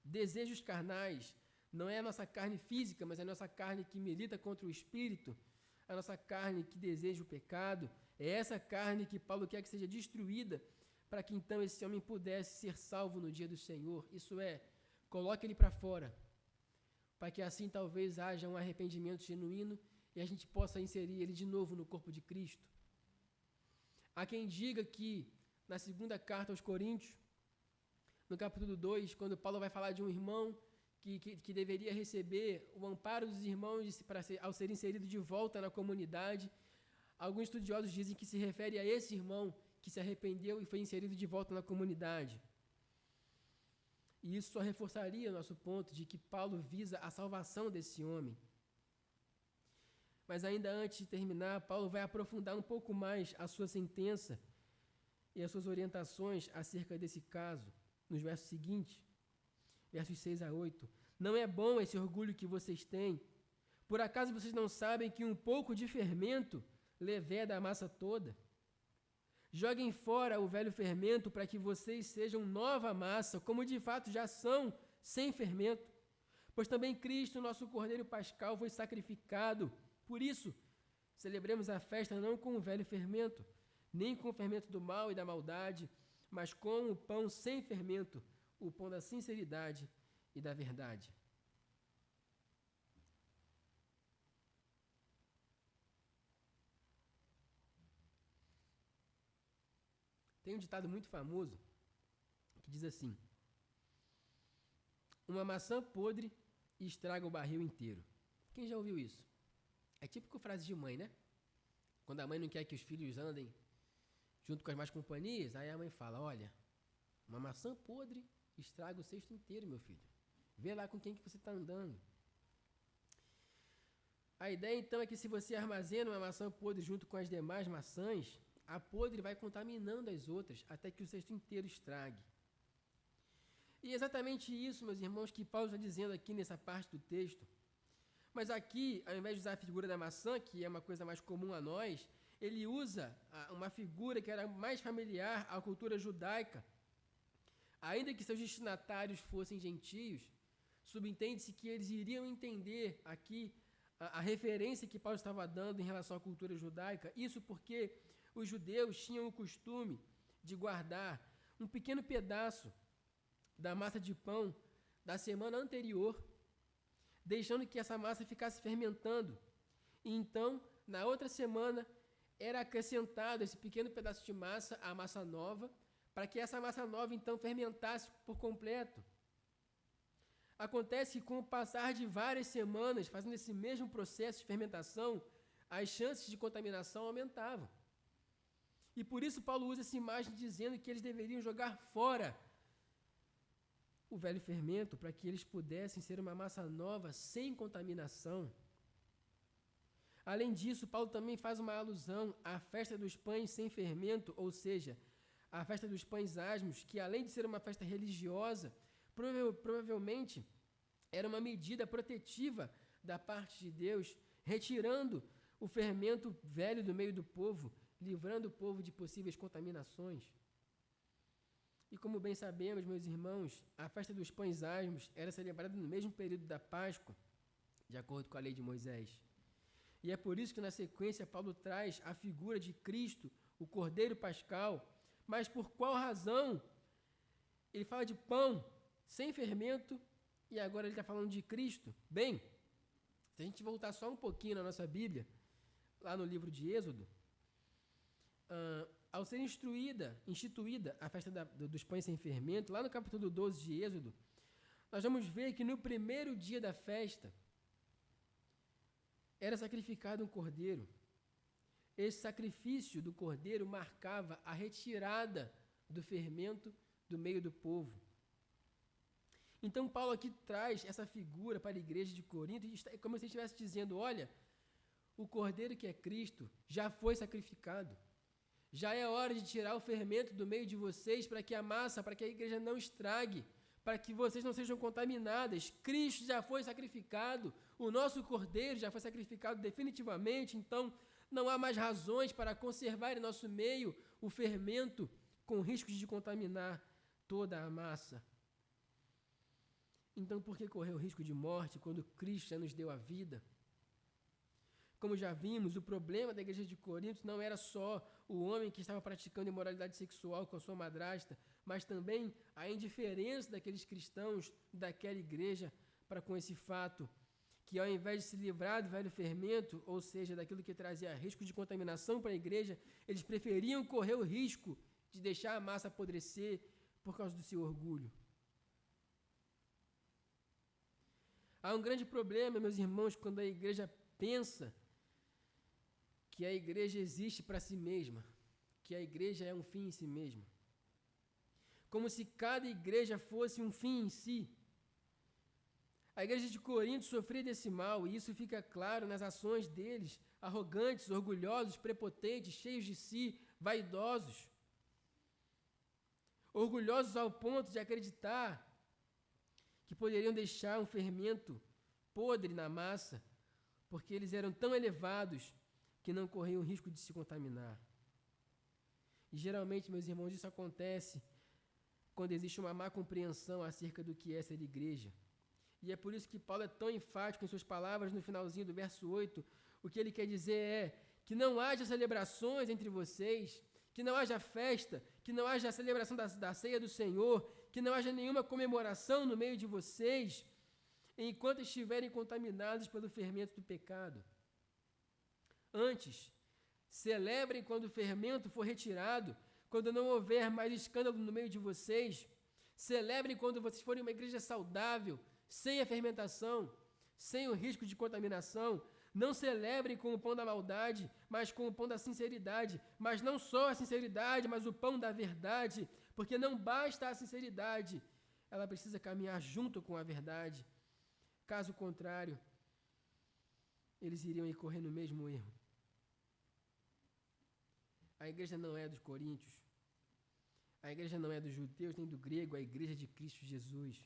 desejos carnais. Não é a nossa carne física, mas é a nossa carne que milita contra o espírito, a nossa carne que deseja o pecado. É essa carne que Paulo quer que seja destruída, para que então esse homem pudesse ser salvo no dia do Senhor. Isso é, coloque ele para fora, para que assim talvez haja um arrependimento genuíno e a gente possa inserir ele de novo no corpo de Cristo. Há quem diga que, na segunda carta aos Coríntios, no capítulo 2, quando Paulo vai falar de um irmão que deveria receber o amparo dos irmãos ao ser inserido de volta na comunidade, alguns estudiosos dizem que se refere a esse irmão que se arrependeu e foi inserido de volta na comunidade. E isso só reforçaria o nosso ponto de que Paulo visa a salvação desse homem. Mas ainda antes de terminar, Paulo vai aprofundar um pouco mais a sua sentença e as suas orientações acerca desse caso, nos versos seguintes, versos 6 a 8. Não é bom esse orgulho que vocês têm? Por acaso vocês não sabem que um pouco de fermento leveda a massa toda? Joguem fora o velho fermento para que vocês sejam nova massa, como de fato já são, sem fermento. Pois também Cristo, nosso Cordeiro Pascal, foi sacrificado. Por isso, celebremos a festa não com o velho fermento, nem com o fermento do mal e da maldade, mas com o pão sem fermento, o pão da sinceridade e da verdade. Tem um ditado muito famoso que diz assim: uma maçã podre estraga o barril inteiro. Quem já ouviu isso? É típico frase de mãe, né? Quando a mãe não quer que os filhos andem junto com as más companhias, aí a mãe fala, olha, uma maçã podre estraga o cesto inteiro, meu filho. Vê lá com quem que você está andando. A ideia, então, é que se você armazena uma maçã podre junto com as demais maçãs, a podre vai contaminando as outras, até que o cesto inteiro estrague. E é exatamente isso, meus irmãos, que Paulo está dizendo aqui nessa parte do texto. Mas aqui, ao invés de usar a figura da maçã, que é uma coisa mais comum a nós, ele usa uma figura que era mais familiar à cultura judaica. Ainda que seus destinatários fossem gentios, subentende-se que eles iriam entender aqui a referência que Paulo estava dando em relação à cultura judaica. Isso porque os judeus tinham o costume de guardar um pequeno pedaço da massa de pão da semana anterior, deixando que essa massa ficasse fermentando. E então, na outra semana, era acrescentado esse pequeno pedaço de massa à massa nova, para que essa massa nova então fermentasse por completo. Acontece que com o passar de várias semanas, fazendo esse mesmo processo de fermentação, as chances de contaminação aumentavam. E por isso Paulo usa essa imagem dizendo que eles deveriam jogar fora o velho fermento para que eles pudessem ser uma massa nova sem contaminação. Além disso, Paulo também faz uma alusão à festa dos pães sem fermento, ou seja, a festa dos pães asmos, que além de ser uma festa religiosa, provavelmente era uma medida protetiva da parte de Deus, retirando o fermento velho do meio do povo, livrando o povo de possíveis contaminações. E como bem sabemos, meus irmãos, a festa dos pães asmos era celebrada no mesmo período da Páscoa, de acordo com a lei de Moisés. E é por isso que na sequência Paulo traz a figura de Cristo, o Cordeiro Pascal. Mas por qual razão ele fala de pão sem fermento e agora ele está falando de Cristo? Bem, se a gente voltar só um pouquinho na nossa Bíblia, lá no livro de Êxodo, ao ser instituída a festa dos pães sem fermento, lá no capítulo 12 de Êxodo, nós vamos ver que no primeiro dia da festa era sacrificado um cordeiro. Esse sacrifício do cordeiro marcava a retirada do fermento do meio do povo. Então Paulo aqui traz essa figura para a igreja de Corinto, como se ele estivesse dizendo, olha, o cordeiro que é Cristo já foi sacrificado. Já é hora de tirar o fermento do meio de vocês para que a massa, para que a igreja não estrague, para que vocês não sejam contaminadas. Cristo já foi sacrificado, o nosso cordeiro já foi sacrificado definitivamente, então não há mais razões para conservar em nosso meio o fermento com riscos de contaminar toda a massa. Então, por que correr o risco de morte quando Cristo já nos deu a vida? Como já vimos, o problema da igreja de Corinto não era só o homem que estava praticando imoralidade sexual com a sua madrasta, mas também a indiferença daqueles cristãos daquela igreja para com esse fato, que ao invés de se livrar do velho fermento, ou seja, daquilo que trazia risco de contaminação para a igreja, eles preferiam correr o risco de deixar a massa apodrecer por causa do seu orgulho. Há um grande problema, meus irmãos, quando a igreja pensa que a igreja existe para si mesma, que a igreja é um fim em si mesma. Como se cada igreja fosse um fim em si. A igreja de Corinto sofria desse mal, e isso fica claro nas ações deles, arrogantes, orgulhosos, prepotentes, cheios de si, vaidosos. Orgulhosos ao ponto de acreditar que poderiam deixar um fermento podre na massa, porque eles eram tão elevados que não corriam o risco de se contaminar. E geralmente, meus irmãos, isso acontece quando existe uma má compreensão acerca do que é ser igreja. E é por isso que Paulo é tão enfático em suas palavras no finalzinho do verso 8. O que ele quer dizer é que não haja celebrações entre vocês, que não haja festa, que não haja a celebração da ceia do Senhor, que não haja nenhuma comemoração no meio de vocês, enquanto estiverem contaminados pelo fermento do pecado. Antes, celebrem quando o fermento for retirado, quando não houver mais escândalo no meio de vocês. Celebrem quando vocês forem uma igreja saudável, sem a fermentação, sem o risco de contaminação. Não celebrem com o pão da maldade, mas com o pão da sinceridade. Mas não só a sinceridade, mas o pão da verdade, porque não basta a sinceridade, ela precisa caminhar junto com a verdade. Caso contrário, eles iriam incorrer no mesmo erro. A igreja não é dos coríntios, a igreja não é dos judeus nem do grego, a igreja de Cristo Jesus.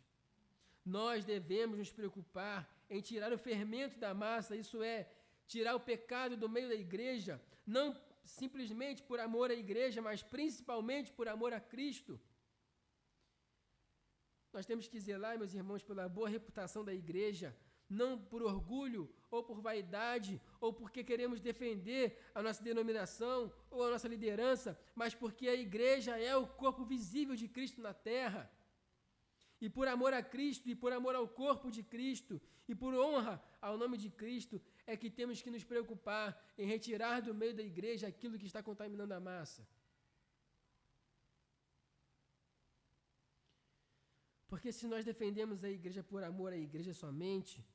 Nós devemos nos preocupar em tirar o fermento da massa, isso é, tirar o pecado do meio da igreja, não simplesmente por amor à igreja, mas principalmente por amor a Cristo. Nós temos que zelar, meus irmãos, pela boa reputação da igreja, não por orgulho ou por vaidade, ou porque queremos defender a nossa denominação ou a nossa liderança, mas porque a igreja é o corpo visível de Cristo na terra. E por amor a Cristo, e por amor ao corpo de Cristo, e por honra ao nome de Cristo, é que temos que nos preocupar em retirar do meio da igreja aquilo que está contaminando a massa. Porque se nós defendemos a igreja por amor à igreja somente,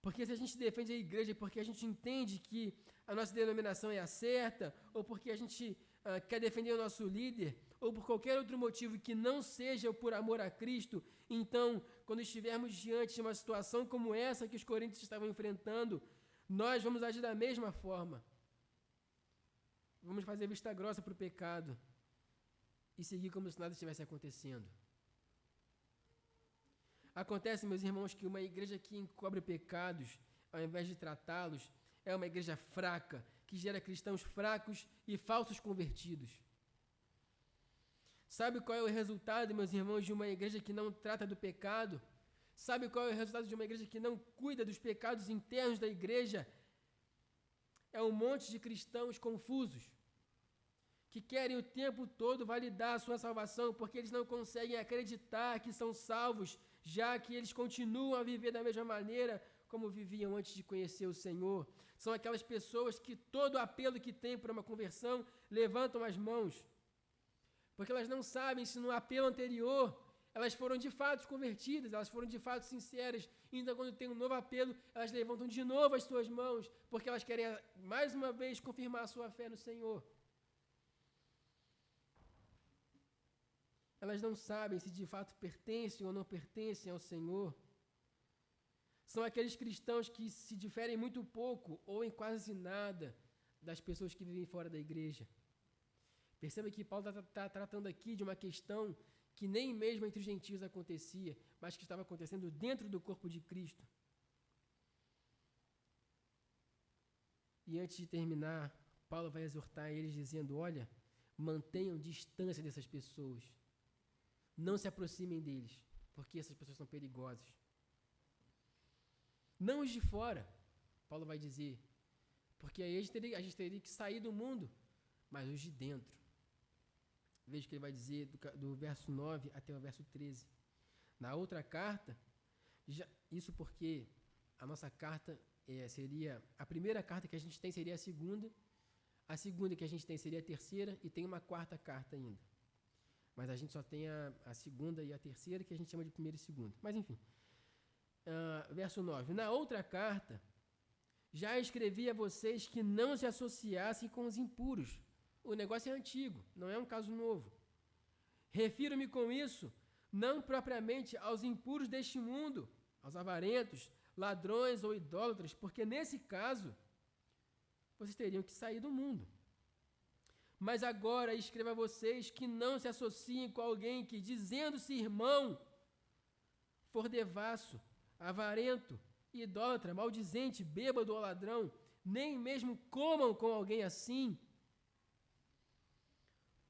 porque se a gente defende a igreja porque a gente entende que a nossa denominação é a certa, ou porque a gente quer defender o nosso líder, ou por qualquer outro motivo que não seja por amor a Cristo, então, quando estivermos diante de uma situação como essa que os coríntios estavam enfrentando, nós vamos agir da mesma forma. Vamos fazer vista grossa para o pecado e seguir como se nada estivesse acontecendo. Acontece, meus irmãos, que uma igreja que encobre pecados, ao invés de tratá-los, é uma igreja fraca, que gera cristãos fracos e falsos convertidos. Sabe qual é o resultado, meus irmãos, de uma igreja que não trata do pecado? Sabe qual é o resultado de uma igreja que não cuida dos pecados internos da igreja? É um monte de cristãos confusos, que querem o tempo todo validar a sua salvação, porque eles não conseguem acreditar que são salvos, já que eles continuam a viver da mesma maneira como viviam antes de conhecer o Senhor. São aquelas pessoas que todo apelo que tem para uma conversão levantam as mãos, porque elas não sabem se no apelo anterior elas foram de fato convertidas, elas foram de fato sinceras. Então, quando tem um novo apelo, elas levantam de novo as suas mãos, porque elas querem mais uma vez confirmar a sua fé no Senhor. Elas não sabem se de fato pertencem ou não pertencem ao Senhor. São aqueles cristãos que se diferem muito pouco ou em quase nada das pessoas que vivem fora da igreja. Perceba que Paulo está tratando aqui de uma questão que nem mesmo entre os gentios acontecia, mas que estava acontecendo dentro do corpo de Cristo. E antes de terminar, Paulo vai exortar eles dizendo, olha, mantenham distância dessas pessoas. Não se aproximem deles, porque essas pessoas são perigosas. Não os de fora, Paulo vai dizer, porque aí a gente teria que sair do mundo, mas os de dentro. Veja o que ele vai dizer do verso 9 até o verso 13. Na outra carta, isso porque a nossa carta seria, a primeira carta que a gente tem seria a segunda que a gente tem seria a terceira, e tem uma quarta carta ainda. Mas a gente só tem a segunda e a terceira, que a gente chama de primeira e segunda. Mas enfim, verso 9. Na outra carta, já escrevi a vocês que não se associassem com os impuros. O negócio é antigo, não é um caso novo. Refiro-me com isso, não propriamente aos impuros deste mundo, aos avarentos, ladrões ou idólatras, porque nesse caso, vocês teriam que sair do mundo. Mas agora escrevo a vocês que não se associem com alguém que, dizendo-se irmão, for devasso, avarento, idólatra, maldizente, bêbado ou ladrão, nem mesmo comam com alguém assim.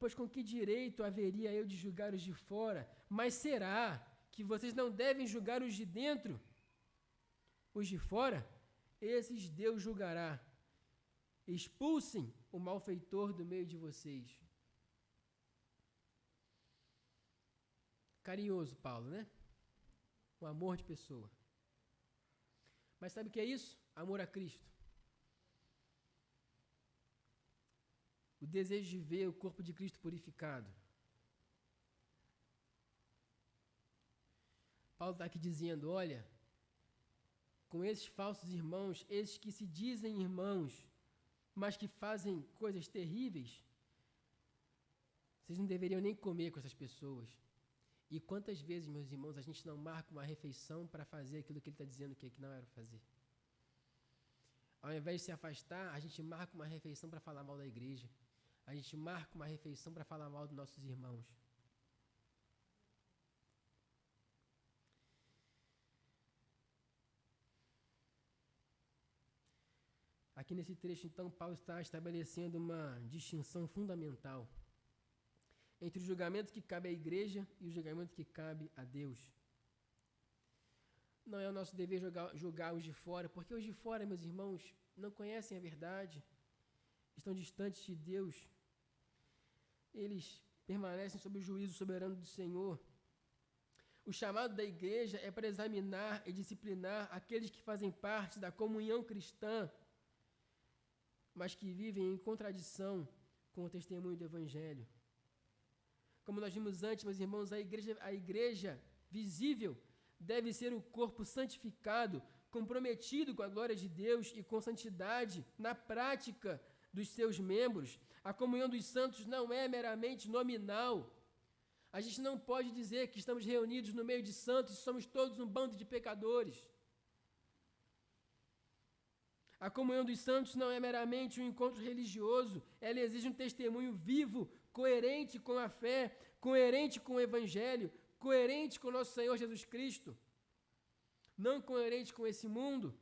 Pois com que direito haveria eu de julgar os de fora? Mas será que vocês não devem julgar os de dentro? Os de fora, esses Deus julgará. Expulsem o malfeitor do meio de vocês. Carinhoso, Paulo, né? O amor de pessoa. Mas sabe o que é isso? Amor a Cristo. O desejo de ver o corpo de Cristo purificado. Paulo está aqui dizendo, olha, com esses falsos irmãos, esses que se dizem irmãos, mas que fazem coisas terríveis, vocês não deveriam nem comer com essas pessoas. E quantas vezes, meus irmãos, a gente não marca uma refeição para fazer aquilo que ele está dizendo que não era fazer? Ao invés de se afastar, a gente marca uma refeição para falar mal da igreja. A gente marca uma refeição para falar mal dos nossos irmãos. Aqui nesse trecho, então, Paulo está estabelecendo uma distinção fundamental entre o julgamento que cabe à igreja e o julgamento que cabe a Deus. Não é o nosso dever julgar os de fora, porque os de fora, meus irmãos, não conhecem a verdade, estão distantes de Deus. Eles permanecem sob o juízo soberano do Senhor. O chamado da igreja é para examinar e disciplinar aqueles que fazem parte da comunhão cristã, mas que vivem em contradição com o testemunho do Evangelho. Como nós vimos antes, meus irmãos, a igreja visível deve ser o corpo santificado, comprometido com a glória de Deus e com santidade na prática dos seus membros. A comunhão dos santos não é meramente nominal. A gente não pode dizer que estamos reunidos no meio de santos e somos todos um bando de pecadores. A comunhão dos santos não é meramente um encontro religioso, ela exige um testemunho vivo, coerente com a fé, coerente com o Evangelho, coerente com o nosso Senhor Jesus Cristo, não coerente com esse mundo.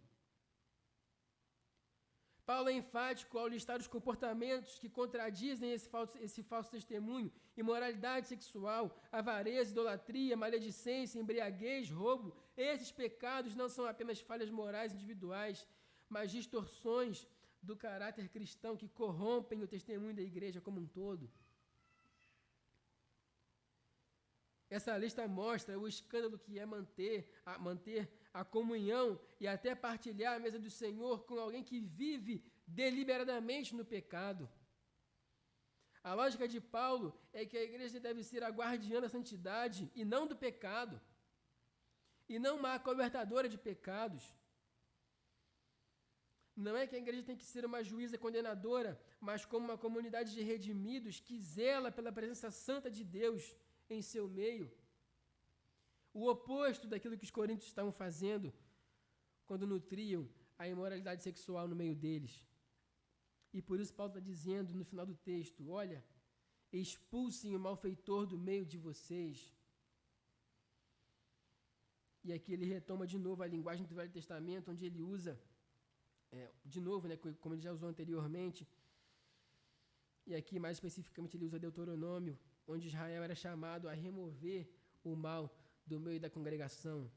Paulo é enfático ao listar os comportamentos que contradizem esse falso testemunho: imoralidade sexual, avareza, idolatria, maledicência, embriaguez, roubo. Esses pecados não são apenas falhas morais individuais, mas distorções do caráter cristão que corrompem o testemunho da igreja como um todo. Essa lista mostra o escândalo que é manter a comunhão e até partilhar a mesa do Senhor com alguém que vive deliberadamente no pecado. A lógica de Paulo é que a igreja deve ser a guardiã da santidade e não do pecado, e não uma acobertadora de pecados. Não é que a igreja tem que ser uma juíza condenadora, mas como uma comunidade de redimidos que zela pela presença santa de Deus em seu meio. O oposto daquilo que os coríntios estavam fazendo quando nutriam a imoralidade sexual no meio deles. E por isso Paulo está dizendo no final do texto: olha, expulsem o malfeitor do meio de vocês. E aqui ele retoma de novo a linguagem do Velho Testamento, onde ele usa de novo, como ele já usou anteriormente, e aqui mais especificamente ele usa Deuteronômio, onde Israel era chamado a remover o mal do meio da congregação.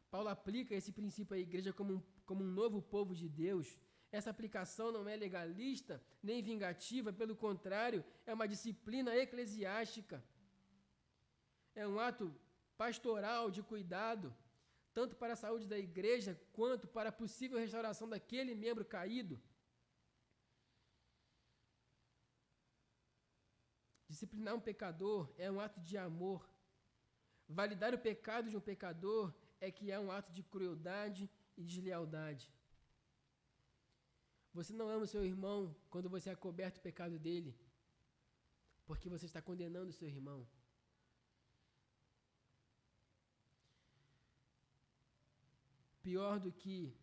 Paulo aplica esse princípio à igreja como um novo povo de Deus. Essa aplicação não é legalista nem vingativa, pelo contrário, é uma disciplina eclesiástica. É um ato pastoral de cuidado, tanto para a saúde da igreja, quanto para a possível restauração daquele membro caído. Disciplinar um pecador é um ato de amor. Validar o pecado de um pecador é que é um ato de crueldade e deslealdade. Você não ama o seu irmão quando você acoberta o pecado dele, porque você está condenando o seu irmão. Pior do que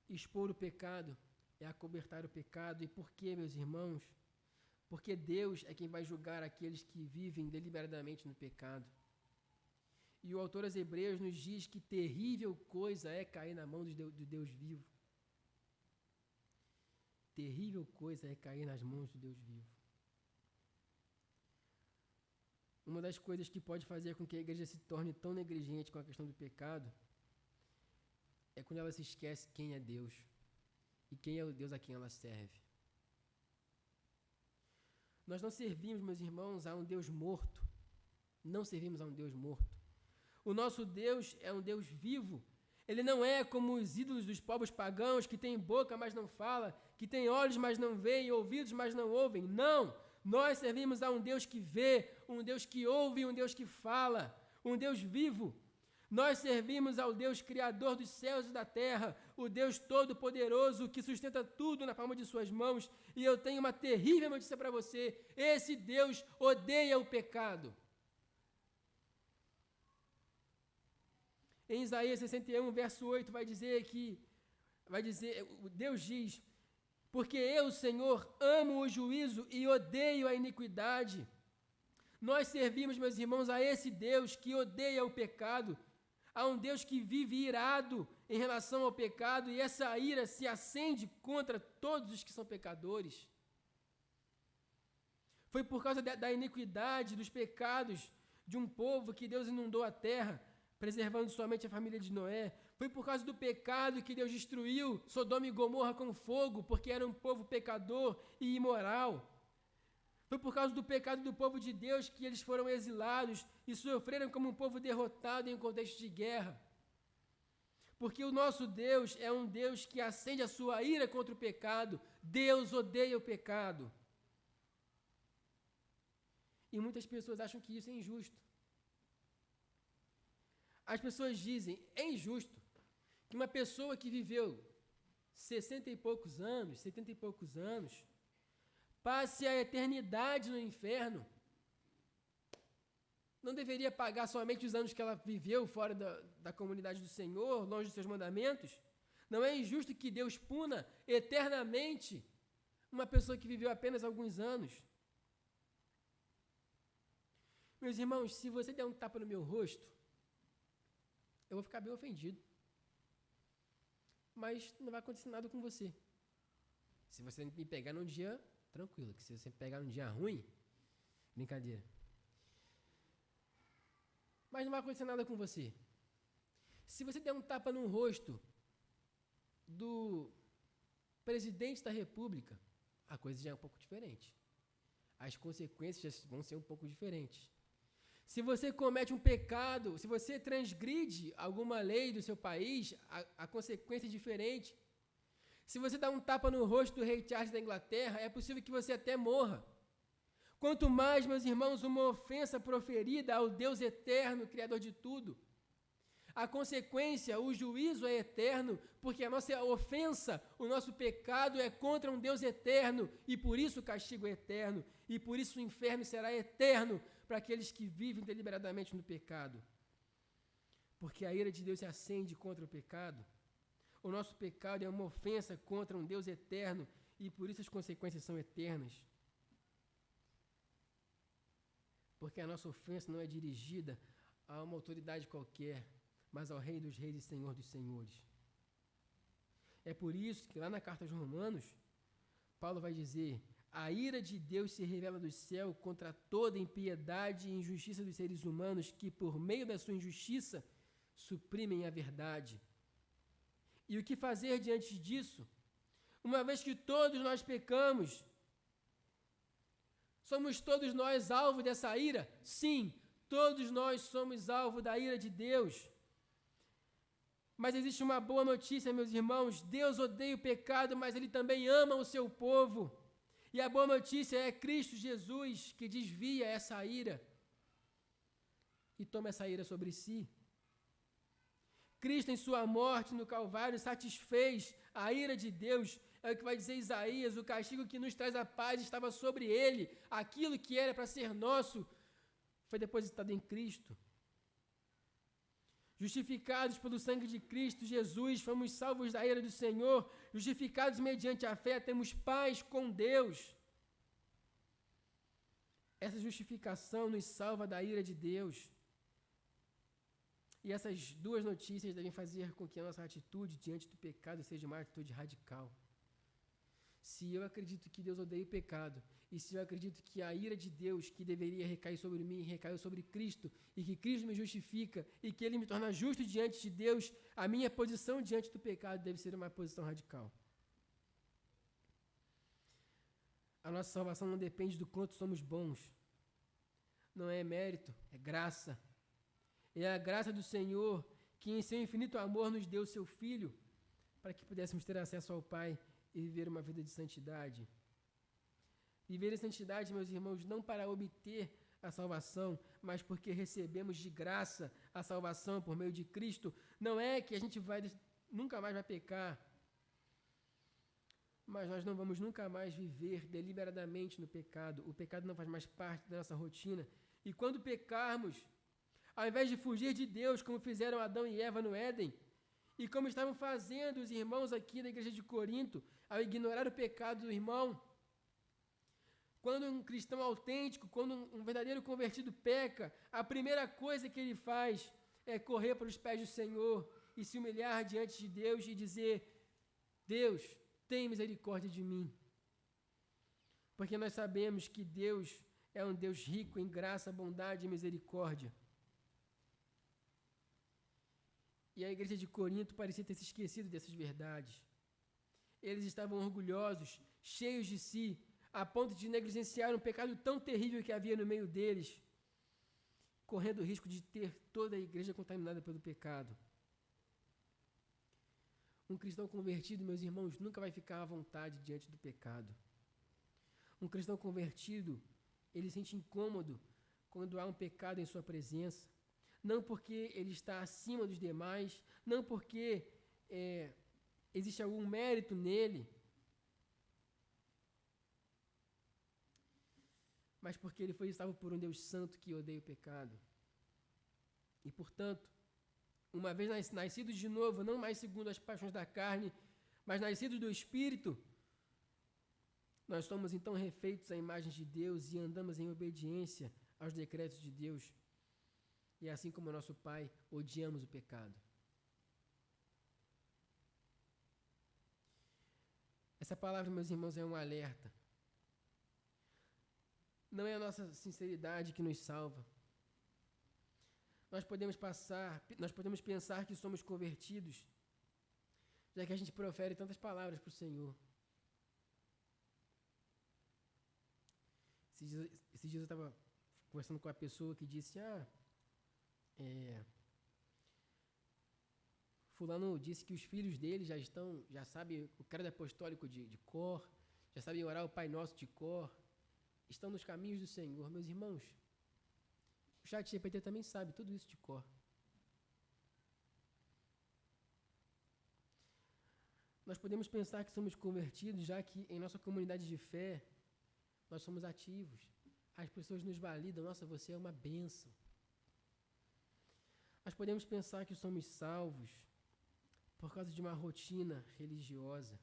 expor o pecado é acobertar o pecado. E por quê, meus irmãos? Porque Deus é quem vai julgar aqueles que vivem deliberadamente no pecado. E o autor aos Hebreus nos diz que terrível coisa é cair na mão do Deus vivo. Terrível coisa é cair nas mãos do Deus vivo. Uma das coisas que pode fazer com que a igreja se torne tão negligente com a questão do pecado é quando ela se esquece quem é Deus e quem é o Deus a quem ela serve. Nós não servimos, meus irmãos, a um Deus morto. Não servimos a um Deus morto. O nosso Deus é um Deus vivo. Ele não é como os ídolos dos povos pagãos, que têm boca, mas não fala, que têm olhos, mas não veem, ouvidos, mas não ouvem. Não! Nós servimos a um Deus que vê, um Deus que ouve, um Deus que fala, um Deus vivo. Nós servimos ao Deus Criador dos céus e da terra, o Deus Todo-Poderoso que sustenta tudo na palma de suas mãos. E eu tenho uma terrível notícia para você: esse Deus odeia o pecado. Em Isaías 61, verso 8, Deus diz: porque eu, Senhor, amo o juízo e odeio a iniquidade. Nós servimos, meus irmãos, a esse Deus que odeia o pecado, a um Deus que vive irado em relação ao pecado, e essa ira se acende contra todos os que são pecadores. Foi por causa da iniquidade, dos pecados de um povo que Deus inundou a terra, preservando somente a família de Noé. Foi por causa do pecado que Deus destruiu Sodoma e Gomorra com fogo, porque era um povo pecador e imoral. Foi por causa do pecado do povo de Deus que eles foram exilados e sofreram como um povo derrotado em um contexto de guerra. Porque o nosso Deus é um Deus que acende a sua ira contra o pecado. Deus odeia o pecado. E muitas pessoas acham que isso é injusto. As pessoas dizem: é injusto que uma pessoa que viveu 60 e poucos anos, 70 e poucos anos, passe a eternidade no inferno. Não deveria pagar somente os anos que ela viveu fora da comunidade do Senhor, longe dos seus mandamentos? Não é injusto que Deus puna eternamente uma pessoa que viveu apenas alguns anos? Meus irmãos, se você der um tapa no meu rosto, eu vou ficar bem ofendido. Mas não vai acontecer nada com você. Se você me pegar num dia tranquilo, que se você me pegar num dia ruim, brincadeira. Mas não vai acontecer nada com você. Se você der um tapa no rosto do presidente da República, a coisa já é um pouco diferente. As consequências já vão ser um pouco diferentes. Se você comete um pecado, se você transgride alguma lei do seu país, a consequência é diferente. Se você dá um tapa no rosto do rei Charles da Inglaterra, é possível que você até morra. Quanto mais, meus irmãos, uma ofensa proferida ao Deus eterno, Criador de tudo. A consequência, o juízo é eterno, porque a nossa ofensa, o nosso pecado é contra um Deus eterno, e por isso o castigo é eterno, e por isso o inferno será eterno para aqueles que vivem deliberadamente no pecado. Porque a ira de Deus se acende contra o pecado. O nosso pecado é uma ofensa contra um Deus eterno, e por isso as consequências são eternas. Porque a nossa ofensa não é dirigida a uma autoridade qualquer, mas ao Rei dos Reis e Senhor dos Senhores. É por isso que lá na carta aos Romanos, Paulo vai dizer: a ira de Deus se revela do céu contra toda impiedade e injustiça dos seres humanos que, por meio da sua injustiça, suprimem a verdade. E o que fazer diante disso? Uma vez que todos nós pecamos, somos todos nós alvo dessa ira? Sim, todos nós somos alvo da ira de Deus. Mas existe uma boa notícia, meus irmãos: Deus odeia o pecado, mas Ele também ama o seu povo. E a boa notícia é Cristo Jesus, que desvia essa ira e toma essa ira sobre si. Cristo, em sua morte no Calvário, satisfez a ira de Deus. É o que vai dizer Isaías: o castigo que nos traz a paz estava sobre ele. Aquilo que era para ser nosso foi depositado em Cristo. Justificados pelo sangue de Cristo Jesus, fomos salvos da ira do Senhor. Justificados mediante a fé, temos paz com Deus. Essa justificação nos salva da ira de Deus. E essas duas notícias devem fazer com que a nossa atitude diante do pecado seja uma atitude radical. Se eu acredito que Deus odeia o pecado, e se eu acredito que a ira de Deus, que deveria recair sobre mim, recaiu sobre Cristo, e que Cristo me justifica, e que Ele me torna justo diante de Deus, a minha posição diante do pecado deve ser uma posição radical. A nossa salvação não depende do quanto somos bons. Não é mérito, é graça. É a graça do Senhor que em seu infinito amor nos deu o seu Filho para que pudéssemos ter acesso ao Pai e viver uma vida de santidade. Viver em santidade, meus irmãos, não para obter a salvação, mas porque recebemos de graça a salvação por meio de Cristo, não é que a gente nunca mais vai pecar, mas nós não vamos nunca mais viver deliberadamente no pecado. O pecado não faz mais parte da nossa rotina. E quando pecarmos, ao invés de fugir de Deus, como fizeram Adão e Eva no Éden, e como estavam fazendo os irmãos aqui na igreja de Corinto, ao ignorar o pecado do irmão, quando um cristão autêntico, quando um verdadeiro convertido peca, a primeira coisa que ele faz é correr para os pés do Senhor e se humilhar diante de Deus e dizer: Deus, tem misericórdia de mim. Porque nós sabemos que Deus é um Deus rico em graça, bondade e misericórdia. E a igreja de Corinto parecia ter se esquecido dessas verdades. Eles estavam orgulhosos, cheios de si, a ponto de negligenciar um pecado tão terrível que havia no meio deles, correndo o risco de ter toda a igreja contaminada pelo pecado. Um cristão convertido, meus irmãos, nunca vai ficar à vontade diante do pecado. Um cristão convertido, ele se sente incômodo quando há um pecado em sua presença. Não porque ele está acima dos demais, não porque existe algum mérito nele, mas porque ele foi salvo por um Deus santo que odeia o pecado. E, portanto, uma vez nascidos de novo, não mais segundo as paixões da carne, mas nascidos do Espírito, nós somos então refeitos à imagem de Deus e andamos em obediência aos decretos de Deus. E assim como nosso Pai, odiamos o pecado. Essa palavra, meus irmãos, é um alerta. Não é a nossa sinceridade que nos salva. Nós podemos pensar que somos convertidos, já que a gente profere tantas palavras para o Senhor. Esses dias eu estava conversando com uma pessoa que disse: fulano disse que os filhos dele já sabem o credo apostólico de cor, já sabem orar o Pai Nosso de cor, estão nos caminhos do Senhor. Meus irmãos, o ChatGPT também sabe tudo isso de cor. Nós podemos pensar que somos convertidos, já que em nossa comunidade de fé, nós somos ativos. As pessoas nos validam: nossa, você é uma bênção. Nós podemos pensar que somos salvos por causa de uma rotina religiosa.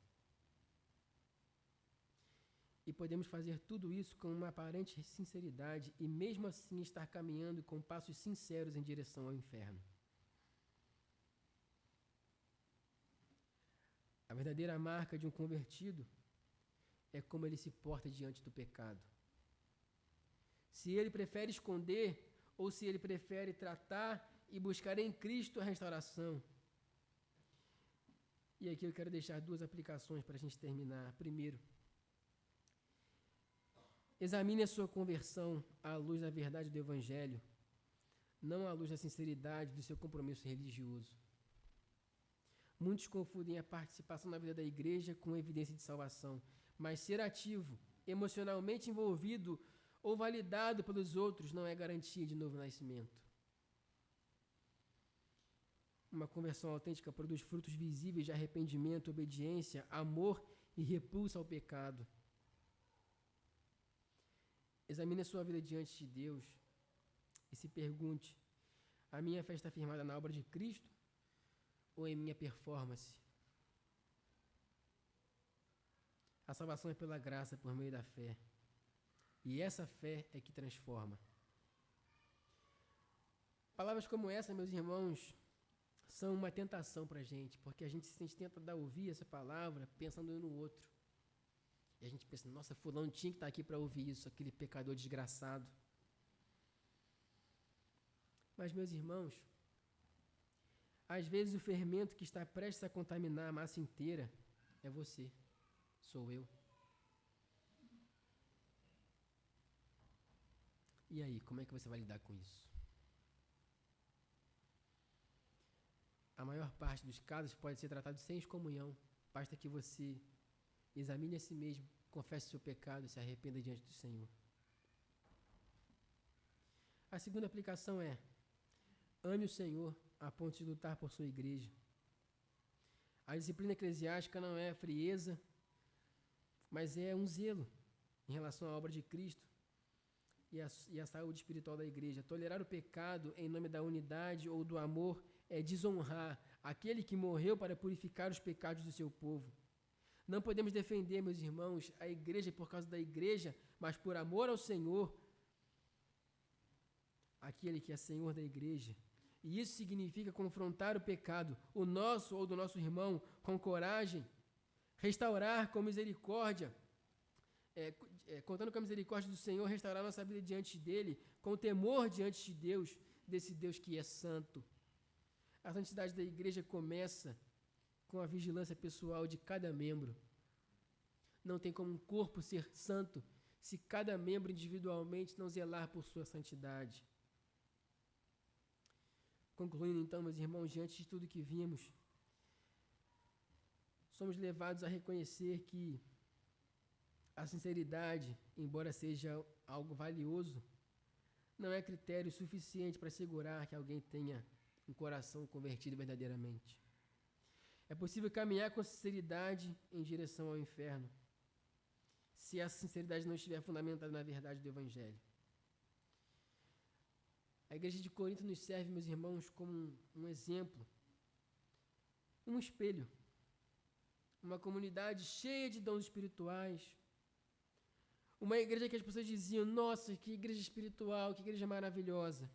E podemos fazer tudo isso com uma aparente sinceridade e mesmo assim estar caminhando com passos sinceros em direção ao inferno. A verdadeira marca de um convertido é como ele se porta diante do pecado. Se ele prefere esconder ou se ele prefere tratar e buscar em Cristo a restauração. E aqui eu quero deixar duas aplicações para a gente terminar. Primeiro, examine a sua conversão à luz da verdade do Evangelho, não à luz da sinceridade do seu compromisso religioso. Muitos confundem a participação na vida da igreja com evidência de salvação, mas ser ativo, emocionalmente envolvido ou validado pelos outros não é garantia de novo nascimento. Uma conversão autêntica produz frutos visíveis de arrependimento, obediência, amor e repulsa ao pecado. Examine a sua vida diante de Deus e se pergunte: a minha fé está firmada na obra de Cristo ou em minha performance? A salvação é pela graça, por meio da fé. E essa fé é que transforma. Palavras como essa, meus irmãos, são uma tentação para a gente, porque a gente tenta ouvir essa palavra pensando um no outro. E a gente pensa: nossa, fulano tinha que estar aqui para ouvir isso, aquele pecador desgraçado. Mas, meus irmãos, às vezes o fermento que está prestes a contaminar a massa inteira é você, sou eu. E aí, como é que você vai lidar com isso? A maior parte dos casos pode ser tratado sem excomunhão. Basta que você examine a si mesmo, confesse seu pecado e se arrependa diante do Senhor. A segunda aplicação é: ame o Senhor a ponto de lutar por sua igreja. A disciplina eclesiástica não é frieza, mas é um zelo em relação à obra de Cristo e à saúde espiritual da igreja. Tolerar o pecado em nome da unidade ou do amor é desonrar aquele que morreu para purificar os pecados do seu povo. Não podemos defender, meus irmãos, a igreja por causa da igreja, mas por amor ao Senhor, aquele que é Senhor da igreja. E isso significa confrontar o pecado, o nosso ou do nosso irmão, com coragem, restaurar com misericórdia, contando com a misericórdia do Senhor, restaurar nossa vida diante dele, com temor diante de Deus, desse Deus que é santo. A santidade da igreja começa com a vigilância pessoal de cada membro. Não tem como um corpo ser santo se cada membro individualmente não zelar por sua santidade. Concluindo então, meus irmãos, diante de tudo que vimos, somos levados a reconhecer que a sinceridade, embora seja algo valioso, não é critério suficiente para assegurar que alguém tenha um coração convertido verdadeiramente. É possível caminhar com sinceridade em direção ao inferno, se essa sinceridade não estiver fundamentada na verdade do Evangelho. A igreja de Corinto nos serve, meus irmãos, como um exemplo, um espelho, uma comunidade cheia de dons espirituais, uma igreja que as pessoas diziam: nossa, que igreja espiritual, que igreja maravilhosa.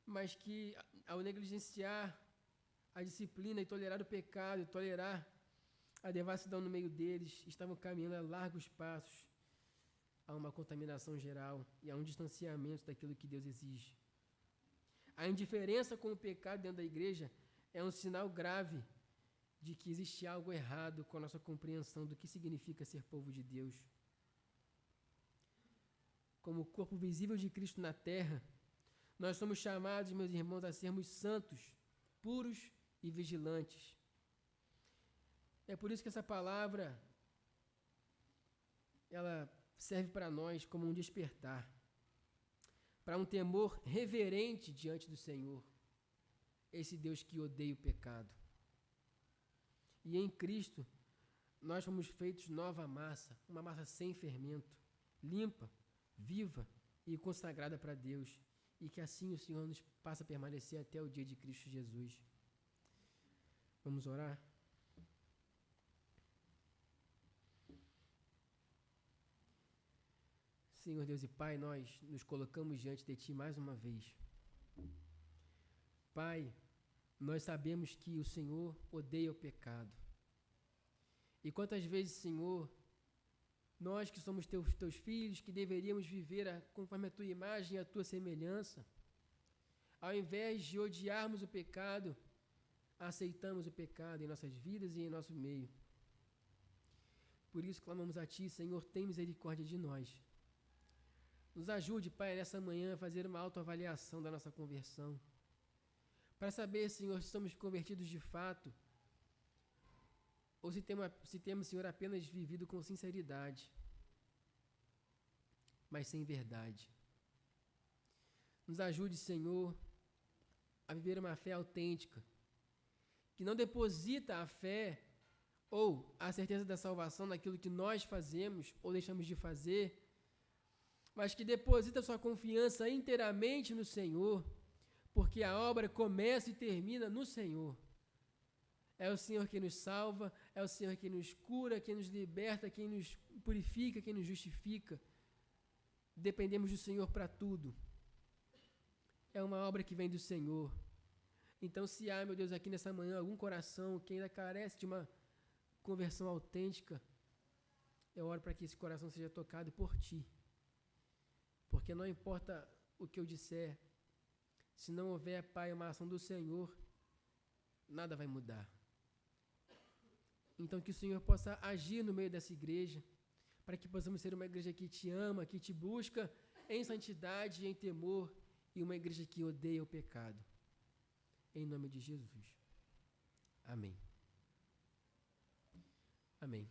Mas que, ao negligenciar a disciplina e tolerar o pecado, e tolerar a devassidão no meio deles, estavam caminhando a largos passos a uma contaminação geral e a um distanciamento daquilo que Deus exige. A indiferença com o pecado dentro da igreja é um sinal grave de que existe algo errado com a nossa compreensão do que significa ser povo de Deus. Como o corpo visível de Cristo na terra, nós somos chamados, meus irmãos, a sermos santos, puros e vigilantes. É por isso que essa palavra, ela serve para nós como um despertar, para um temor reverente diante do Senhor, esse Deus que odeia o pecado. E em Cristo, nós fomos feitos nova massa, uma massa sem fermento, limpa, viva e consagrada para Deus, e que assim o Senhor nos faça permanecer até o dia de Cristo Jesus. Vamos orar? Senhor Deus e Pai, nós nos colocamos diante de Ti mais uma vez. Pai, nós sabemos que o Senhor odeia o pecado. E quantas vezes, Senhor, nós que somos teus filhos, que deveríamos viver conforme a Tua imagem e a Tua semelhança, ao invés de odiarmos o pecado, aceitamos o pecado em nossas vidas e em nosso meio. Por isso clamamos a Ti, Senhor, tem misericórdia de nós. Nos ajude, Pai, nessa manhã a fazer uma autoavaliação da nossa conversão, para saber, Senhor, se somos convertidos de fato, ou se temos, Senhor, apenas vivido com sinceridade, mas sem verdade. Nos ajude, Senhor, a viver uma fé autêntica, que não deposita a fé ou a certeza da salvação naquilo que nós fazemos ou deixamos de fazer, mas que deposita sua confiança inteiramente no Senhor, porque a obra começa e termina no Senhor. É o Senhor quem nos salva, é o Senhor quem nos cura, quem nos liberta, quem nos purifica, quem nos justifica. Dependemos do Senhor para tudo. É uma obra que vem do Senhor. Então, se há, meu Deus, aqui nessa manhã, algum coração que ainda carece de uma conversão autêntica, eu oro para que esse coração seja tocado por Ti. Porque não importa o que eu disser, se não houver, Pai, uma ação do Senhor, nada vai mudar. Então que o Senhor possa agir no meio dessa igreja, para que possamos ser uma igreja que Te ama, que Te busca em santidade e em temor, e uma igreja que odeia o pecado. Em nome de Jesus. Amém. Amém.